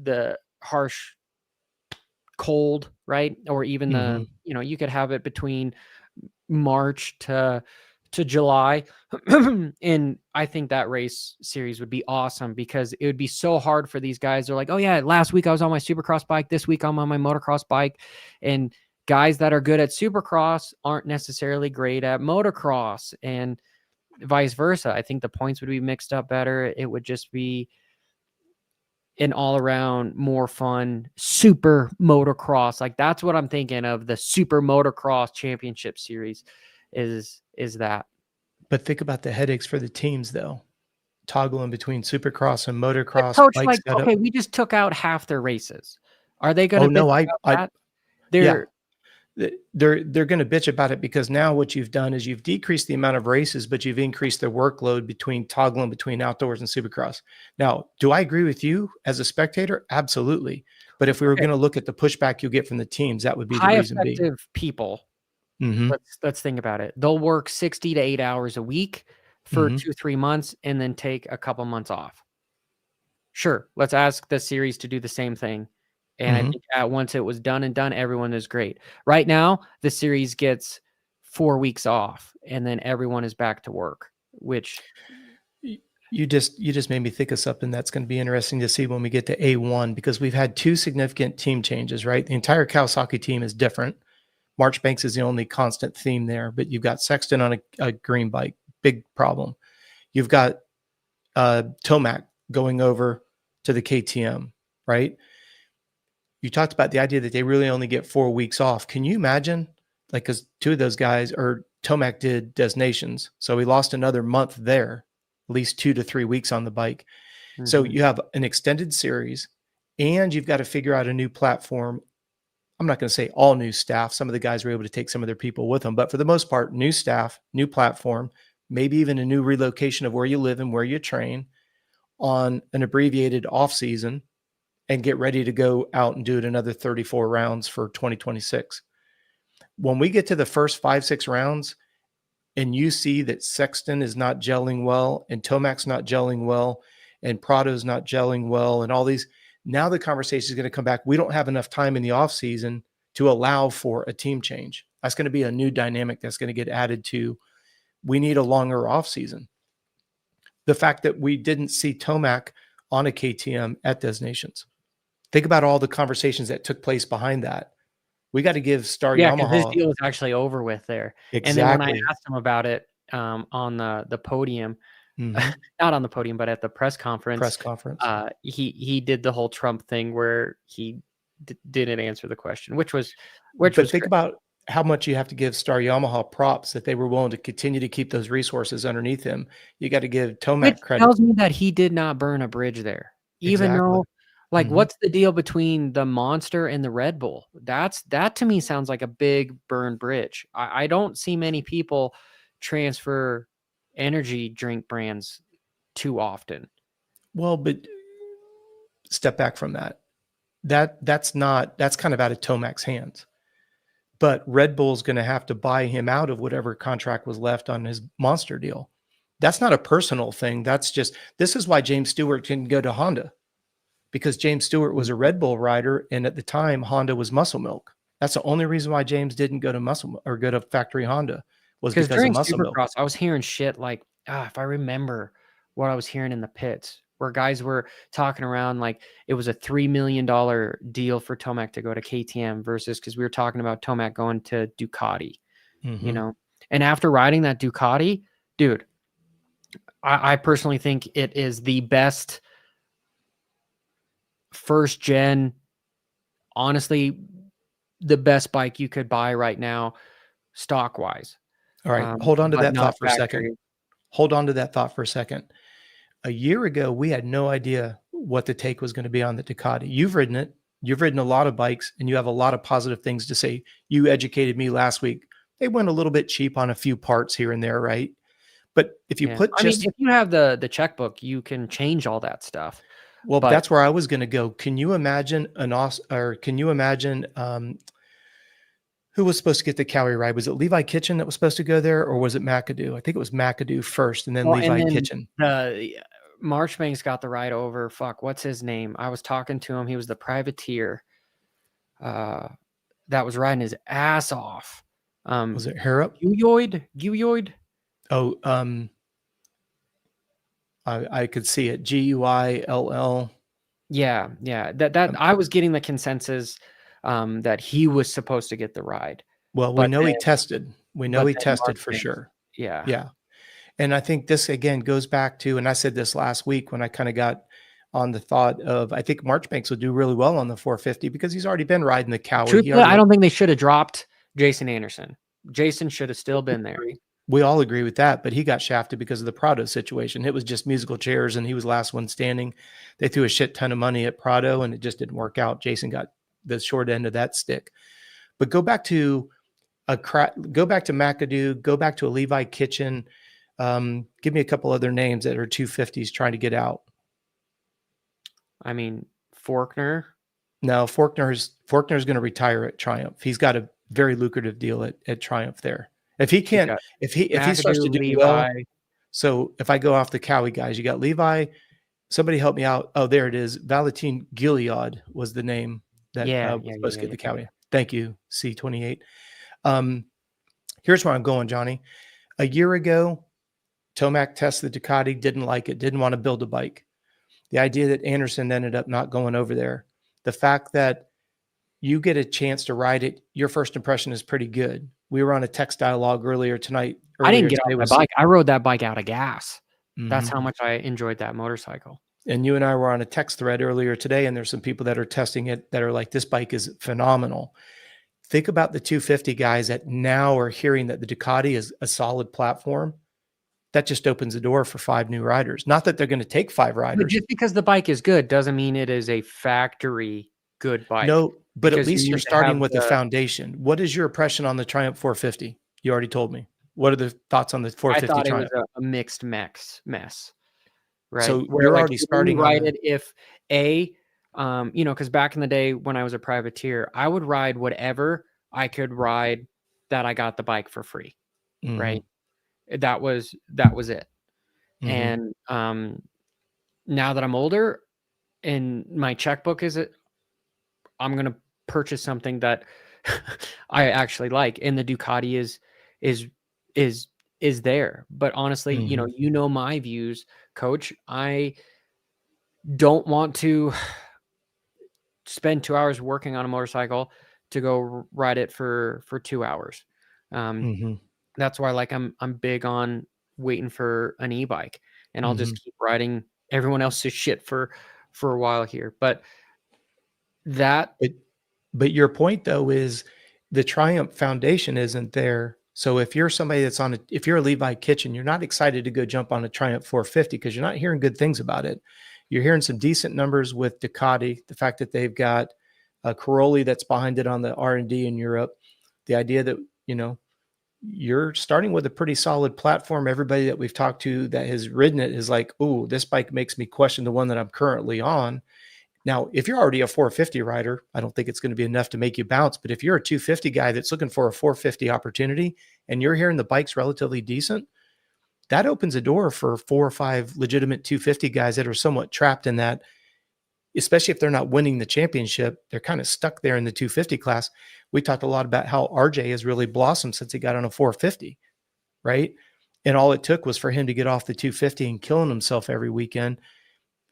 the harsh cold, right? Or even the, you could have it between March to July. And I think that race series would be awesome because it would be so hard for these guys. They're like, oh yeah, last week I was on my supercross bike, this week I'm on my motocross bike. And guys that are good at supercross aren't necessarily great at motocross, and vice versa. I think the points would be mixed up better. It would just be an all around more fun super motocross. Like that's what I'm thinking of. The super motocross championship series is that. But think about the headaches for the teams though, toggling between supercross and motocross. Coach, bike like, setup. okay, we just took out half their races. Are they going to? Oh no, They're going to bitch about it because now what you've done is you've decreased the amount of races, but you've increased the workload between toggling between outdoors and supercross. Now, do I agree with you as a spectator? Absolutely. But if we were going to look at the pushback you get from the teams, that would be the reason being. High effective people. Let's think about it. They'll work 60 to 8 hours a week for 2-3 months and then take a couple months off. Sure. Let's ask the series to do the same thing. And I think once it was done, everyone is great. Right now, the series gets 4 weeks off and then everyone is back to work, which you just made me think of something that's going to be interesting to see when we get to A1, because we've had 2 significant team changes, right? The entire Kawasaki team is different. Marchbanks is the only constant theme there, but you've got Sexton on a green bike, big problem. You've got Tomac going over to the KTM, right? You talked about the idea that they really only get 4 weeks off. Can you imagine? Like, because 2 of those guys, or Tomac did Nations, so he lost another month there, at least 2 to 3 weeks on the bike. So you have an extended series, and you've got to figure out a new platform. I'm not going to say all new staff. Some of the guys were able to take some of their people with them, but for the most part, new staff, new platform, maybe even a new relocation of where you live and where you train on an abbreviated off season, and get ready to go out and do it another 34 rounds for 2026. When we get to the first 5-6 rounds and you see that Sexton is not gelling well and Tomac's not gelling well and Prado's not gelling well and all these, now the conversation is going to come back. We don't have enough time in the off season to allow for a team change. That's going to be a new dynamic that's going to get added to. We need a longer off season. The fact that we didn't see Tomac on a KTM at Destinations. Think about all the conversations that took place behind that. We got to give Star Yeah, because his Yamaha. deal was actually over with there. Exactly. And then when I asked him about it on the podium, not on the podium, but at the press conference, he did the whole Trump thing where he didn't answer the question, which was think great. About how much you have to give Star Yamaha props that they were willing to continue to keep those resources underneath him. You got to give Tomac credit. Tells me that he did not burn a bridge there, even though, like, what's the deal between the Monster and the Red Bull? That to me sounds like a big burn bridge. I don't see many people transfer energy drink brands too often. Well, but step back from that. That's kind of out of Tomac's hands. But Red Bull's going to have to buy him out of whatever contract was left on his Monster deal. That's not a personal thing. This is why James Stewart didn't go to Honda, because James Stewart was a Red Bull rider. And at the time, Honda was muscle milk. That's the only reason why James didn't go to go to factory Honda, was because of muscle milk. I was hearing shit like, if I remember what I was hearing in the pits, where guys were talking around like it was a $3 million deal for Tomac to go to KTM versus, because we were talking about Tomac going to Ducati, you know. And after riding that Ducati, dude, I personally think it is the best first gen, honestly, the best bike you could buy right now, stock wise. All right, hold on to that thought for a second. Hold on to that thought for a second. A year ago, we had no idea what the take was going to be on the Ducati. You've ridden it. You've ridden a lot of bikes, and you have a lot of positive things to say. You educated me last week. They went a little bit cheap on a few parts here and there, right? But if you if you have the checkbook, you can change all that stuff. Well, that's where I was going to go. Can you imagine who was supposed to get the Cowie ride? Was it Levi Kitchen that was supposed to go there, or was it McAdoo? I think it was McAdoo first, and then Levi Kitchen. Marchbank's got the ride over. Fuck, what's his name? I was talking to him. He was the privateer that was riding his ass off. Was it Harrop? Guyoid? Oh, I could see it. Guill. Yeah. That I was getting the consensus that he was supposed to get the ride. Well, we know he tested. We know he tested for sure. Yeah. And I think this again goes back to, and I said this last week when I kind of got on the thought of, I think Marchbanks will do really well on the 450 because he's already been riding the Cowie. Truthfully, I don't think they should have dropped Jason Anderson. Jason should have still been there. We all agree with that, but he got shafted because of the Prado situation. It was just musical chairs, and he was last one standing. They threw a shit ton of money at Prado, and it just didn't work out. Jason got the short end of that stick. But go back to McAdoo, go back to a Levi Kitchen. Give me a couple other names that are 250s trying to get out. I mean, Forkner. No, Forkner's going to retire at Triumph. He's got a very lucrative deal at Triumph there. If he can't, if he starts to do Levi. Well, so if I go off the Cowie guys, you got Levi. Somebody help me out. Oh, there it is. Valentin Gilliard was the name that was supposed to get the Cowie. Thank you, C28. Here's where I'm going, Johnny. A year ago, Tomac tested the Ducati, didn't like it, didn't want to build a bike. The idea that Anderson ended up not going over there, the fact that you get a chance to ride it, your first impression is pretty good. We were on a text dialogue earlier tonight. I didn't get on my bike. I rode that bike out of gas. That's how much I enjoyed that motorcycle. And you and I were on a text thread earlier today, and there's some people that are testing it that are like, this bike is phenomenal. Think about the 250 guys that now are hearing that the Ducati is a solid platform. That just opens the door for 5 new riders. Not that they're going to take 5 riders. But just because the bike is good doesn't mean it is a factory good bike. No, but at least you're starting with the foundation. What is your impression on the Triumph 450? You already told me. What are the thoughts on the 450 Triumph? Triumph? It was a mixed mess. Right. So you're already starting ride it if because back in the day when I was a privateer, I would ride whatever I could ride that I got the bike for free. Right. That was it. And now that I'm older and my checkbook I'm going to purchase something that I actually like, and the Ducati is is there. But honestly, you know my views, Coach. I don't want to spend 2 hours working on a motorcycle to go ride it for 2 hours. Mm-hmm. That's why, like, I'm big on waiting for an e-bike, and I'll just keep riding everyone else's shit for a while here. But that But your point though is the Triumph foundation isn't there. So if you're somebody that's if you're a Levi Kitchen, you're not excited to go jump on a Triumph 450 because you're not hearing good things about it. You're hearing some decent numbers with Ducati, the fact that they've got a Caroli that's behind it on the R&D in Europe, the idea that, you're starting with a pretty solid platform. Everybody that we've talked to that has ridden it is like, oh, this bike makes me question the one that I'm currently on. Now, if you're already a 450 rider, I don't think it's going to be enough to make you bounce. But if you're a 250 guy that's looking for a 450 opportunity and you're hearing the bike's relatively decent, that opens a door for 4 or 5 legitimate 250 guys that are somewhat trapped in that, especially if they're not winning the championship. They're kind of stuck there in the 250 class. We talked a lot about how RJ has really blossomed since he got on a 450, right? And all it took was for him to get off the 250 and killing himself every weekend.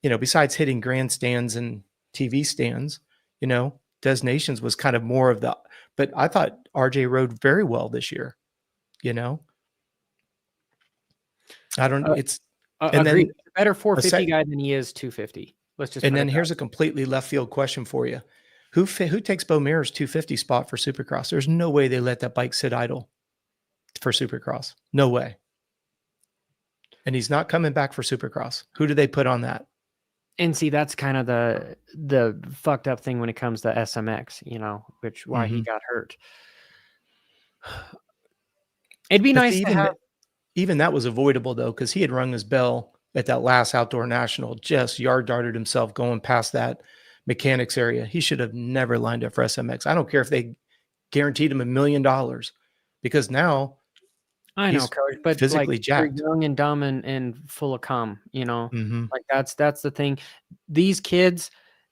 Besides hitting grandstands and TV stands, Des Nations was kind of more of the, but I thought RJ rode very well this year, I don't, it's, and agreed. then A better 450 guy than he is 250. Let's just, and then here's a completely left field question for you. Who takes Bo Mirror's 250 spot for Supercross? There's no way they let that bike sit idle for Supercross. No way. And he's not coming back for Supercross. Who do they put on that? And see, that's kind of the fucked up thing when it comes to SMX, which why he got hurt. It'd be nice to have. Even that was avoidable though, because he had rung his bell at that last outdoor national, just yard darted himself going past that mechanics area. He should have never lined up for SMX. I don't care if they guaranteed him $1 million, because now I know, Coach, but physically like, jacked, you're young and dumb and full of cum, like that's the thing. These kids,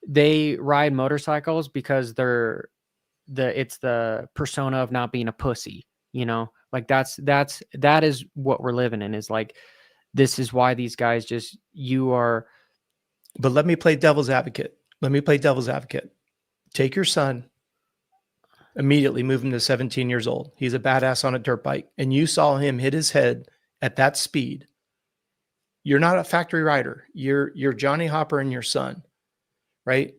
they ride motorcycles because it's the persona of not being a pussy, like that is what we're living in, is like, this is why these guys But let me play devil's advocate. Take your son, immediately move him to 17 years old. He's a badass on a dirt bike, and you saw him hit his head at that speed. You're not a factory rider. You're Johnny Hopper and your son, right?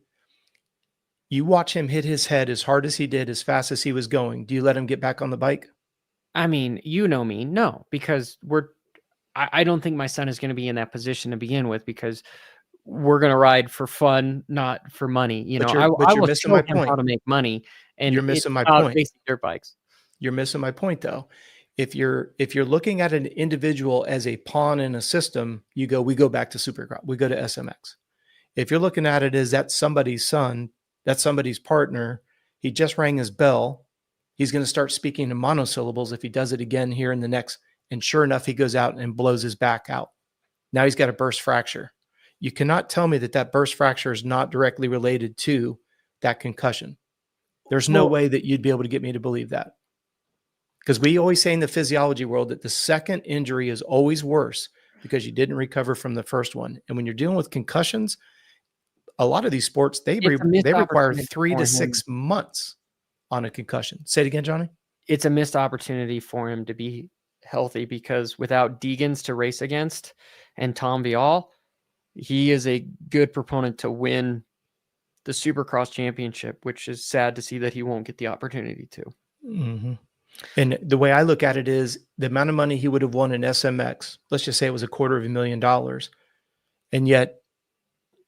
You watch him hit his head as hard as he did, as fast as he was going. Do you let him get back on the bike? I mean, me, no, because I don't think my son is going to be in that position to begin with, because we're going to ride for fun, not for money. I will missing show my him point. how to make money, and you're missing my point. Basic dirt bikes. You're missing my point though. If you're looking at an individual as a pawn in a system, we go back to Supercross. We go to SMX. If you're looking at it as that's somebody's son, that's somebody's partner, he just rang his bell, he's going to start speaking in monosyllables if he does it again here in the next. And sure enough, he goes out and blows his back out. Now he's got a burst fracture. You cannot tell me that burst fracture is not directly related to that concussion. There's no way that you'd be able to get me to believe that. Because we always say in the physiology world that the second injury is always worse because you didn't recover from the first one. And when you're dealing with concussions, a lot of these sports, they require 3 to 6 months on a concussion. Say it again, Johnny. It's a missed opportunity for him to be healthy, because without Deegans to race against and Tom Vial, he is a good proponent to win the Supercross championship, which is sad to see that he won't get the opportunity to. Mm-hmm. And the way I look at it is the amount of money he would have won in SMX, let's just say it was $250,000. And yet,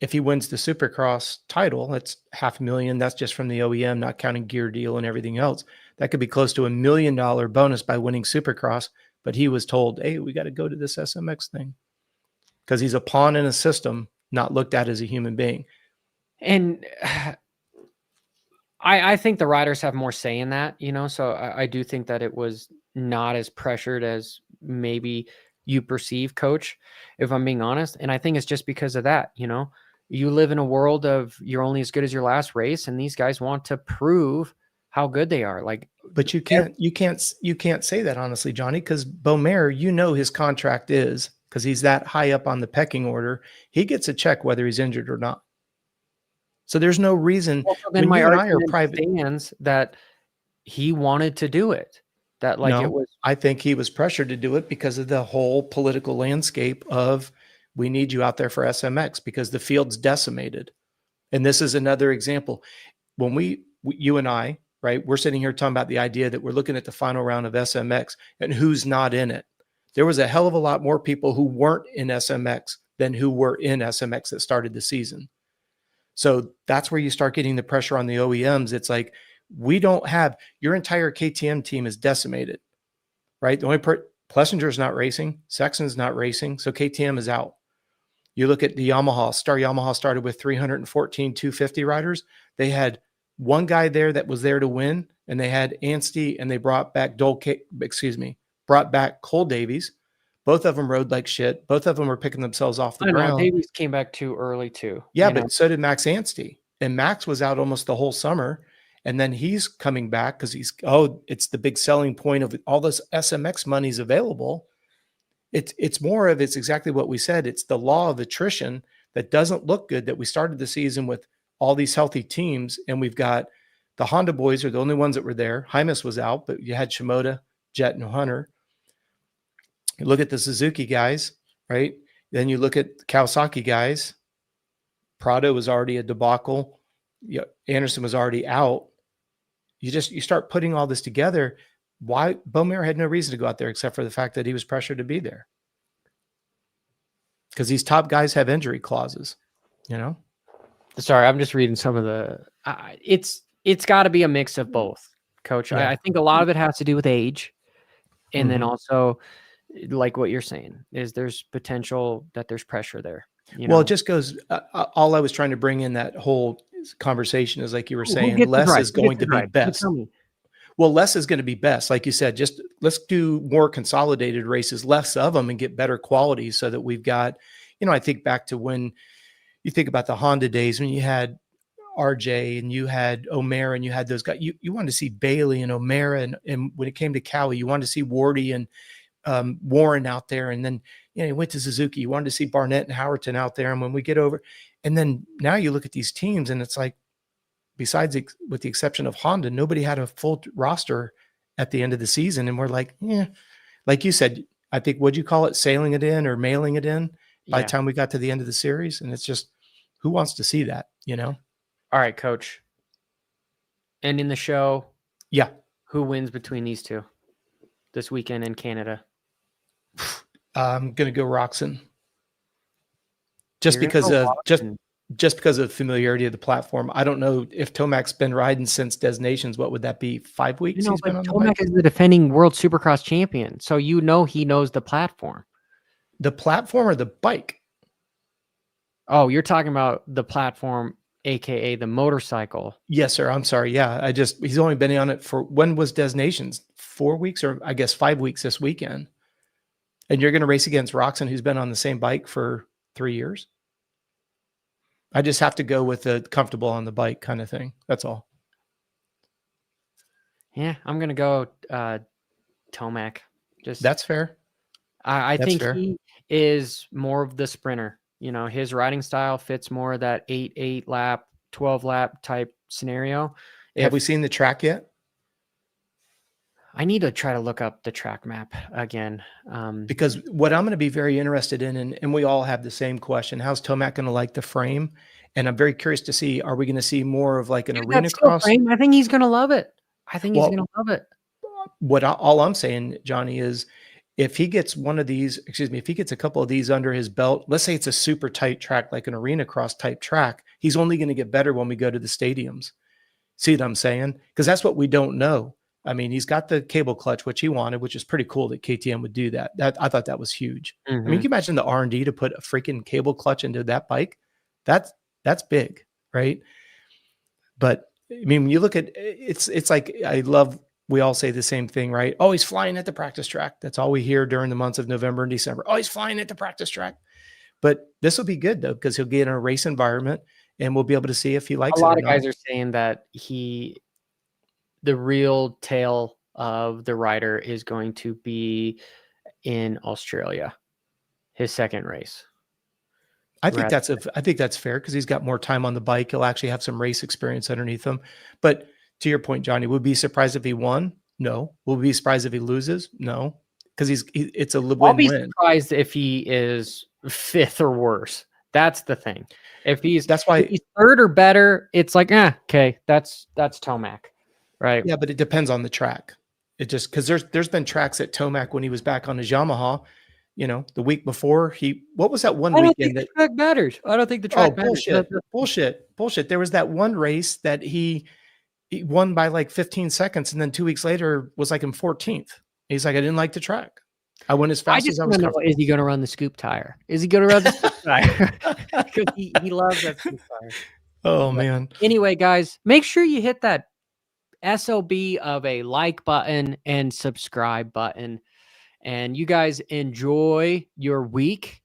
if he wins the Supercross title, that's $500,000. That's just from the OEM, not counting gear deal and everything else. That could be close to $1 million bonus by winning Supercross. But he was told, hey, we got to go to this SMX thing, because he's a pawn in a system, not looked at as a human being. And I think the riders have more say in that, so I do think that it was not as pressured as maybe you perceive, Coach, if I'm being honest. And I think it's just because of that. You live in a world of you're only as good as your last race, and these guys want to prove how good they are. Like, But you can't say that honestly, Johnny, because Beaumaire, his contract is, because he's that high up on the pecking order, he gets a check whether he's injured or not. So there's no reason well, so then when my you and I are argument private. stands that he wanted to do it. That like it No, was. I think he was pressured to do it because of the whole political landscape of we need you out there for SMX because the field's decimated. And this is another example. When you and I, right, we're sitting here talking about the idea that we're looking at the final round of SMX and who's not in it. There was a hell of a lot more people who weren't in SMX than who were in SMX that started the season. So that's where you start getting the pressure on the OEMs. It's like, we don't have, your entire KTM team is decimated, right? The only Plessinger's not racing, Sexton's not racing, so KTM is out. You look at the Yamaha started with 314 250 riders. They had one guy there that was there to win, and they had Anstey, and they brought back Cole Davies. Both of them rode like shit. Both of them were picking themselves off the ground. Davies came back too early too. Yeah, but so did Max Anstey. And Max was out almost the whole summer. And then he's coming back because it's the big selling point of all this SMX money's available. It's exactly what we said. It's the law of attrition that doesn't look good, that we started the season with all these healthy teams. And we've got the Honda boys are the only ones that were there. Hymas was out, but you had Shimoda, Jet, and Hunter. You look at the Suzuki guys, right? Then you look at the Kawasaki guys. Prado was already a debacle. Anderson was already out. You start putting all this together. Why Beaumaire had no reason to go out there except for the fact that he was pressured to be there. Because these top guys have injury clauses, Sorry, I'm just reading some of the. It's got to be a mix of both, Coach. Yeah. I think a lot of it has to do with age, and then also, like what you're saying, is there's potential that there's pressure there. Well, it just goes. All I was trying to bring in that whole conversation is, like you were saying, less is going to be best. Well, less is going to be best. Like you said, just let's do more consolidated races, less of them, and get better quality so that we've got, I think back to when you think about the Honda days when you had RJ and you had O'Mara and you had those guys, you wanted to see Bailey and O'Mara. And when it came to Cowie, you wanted to see Wardy and Warren out there. And then, you went to Suzuki, you wanted to see Barnett and Howerton out there. And when we get over, and then now you look at these teams and it's like, besides with the exception of Honda, nobody had a full roster at the end of the season. And we're like, like you said, I think, what'd you call it? Sailing it in or mailing it in by the time we got to the end of the series. And it's just, who wants to see that, All right, Coach. Ending the show. Yeah. Who wins between these two this weekend in Canada? I'm going to go Roczen. Just because of familiarity of the platform. I don't know if Tomac's been riding since Destinations. What would that be? 5 weeks? But Tomac is the defending World Supercross champion. So he knows the platform. The platform or the bike? Oh, you're talking about the platform, aka the motorcycle. Yes, sir. I'm sorry. Yeah. He's only been on it for, when was Destinations? 4 weeks or I guess 5 weeks this weekend. And you're going to race against Roczen, who's been on the same bike for 3 years. I just have to go with the comfortable on the bike kind of thing. That's all. Yeah, I'm going to go Tomac. That's fair. I think he is more of the sprinter. His riding style fits more of that 8 lap, 12 lap type scenario. Have we seen the track yet? I need to try to look up the track map again. Because what I'm going to be very interested in, and we all have the same question, how's Tomac going to like the frame? And I'm very curious to see, are we going to see more of like an arena cross? Frame? I think he's going to love it. All I'm saying, Johnny, is if he gets if he gets a couple of these under his belt, let's say it's a super tight track, like an arena cross type track, he's only going to get better when we go to the stadiums. See what I'm saying? Because that's what we don't know. I mean, he's got the cable clutch, which he wanted, which is pretty cool that KTM would do that. I thought that was huge. I mean, can you imagine the R&D to put a freaking cable clutch into that bike? That's big, right? But I mean, when you look at it's like, we all say the same thing, right? Oh, he's flying at the practice track. That's all we hear during the months of November and December. Oh, he's flying at the practice track. But this will be good though, because he'll get in a race environment and we'll be able to see if he likes it. A lot of guys are saying that the real tale of the rider is going to be in Australia, his second race. I think that's fair because he's got more time on the bike. He'll actually have some race experience underneath him. But to your point, Johnny, would be surprised if he won? No. Will be surprised if he loses? No. Because it's a I'll be win-win. surprised if he is fifth or worse. That's the thing. If he's third or better, it's like, okay, that's Tomac, right? Yeah, but it depends on the track. It just because there's been tracks at Tomac when he was back on his Yamaha. The week before what was that one weekend the track matters. I don't think the track matters. Bullshit. There was that one race that he won by like 15 seconds, and then 2 weeks later was like in 14th. He's like, I didn't like the track. I went as fast as I was. Is he going to run the scoop tire? Is he going to run the scoop tire? Because he loves that scoop tire. Oh, man. Anyway, guys, make sure you hit that SOB of a like button and subscribe button. And you guys enjoy your week.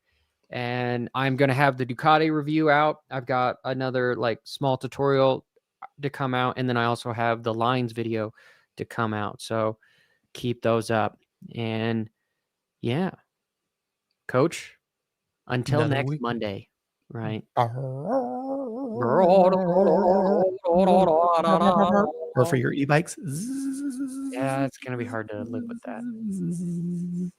And I'm going to have the Ducati review out. I've got another like small tutorial to come out. And then I also have the lines video to come out. So keep those up. And yeah, Coach, until next Monday, right? Or for your e-bikes. Yeah, it's going to be hard to live with that.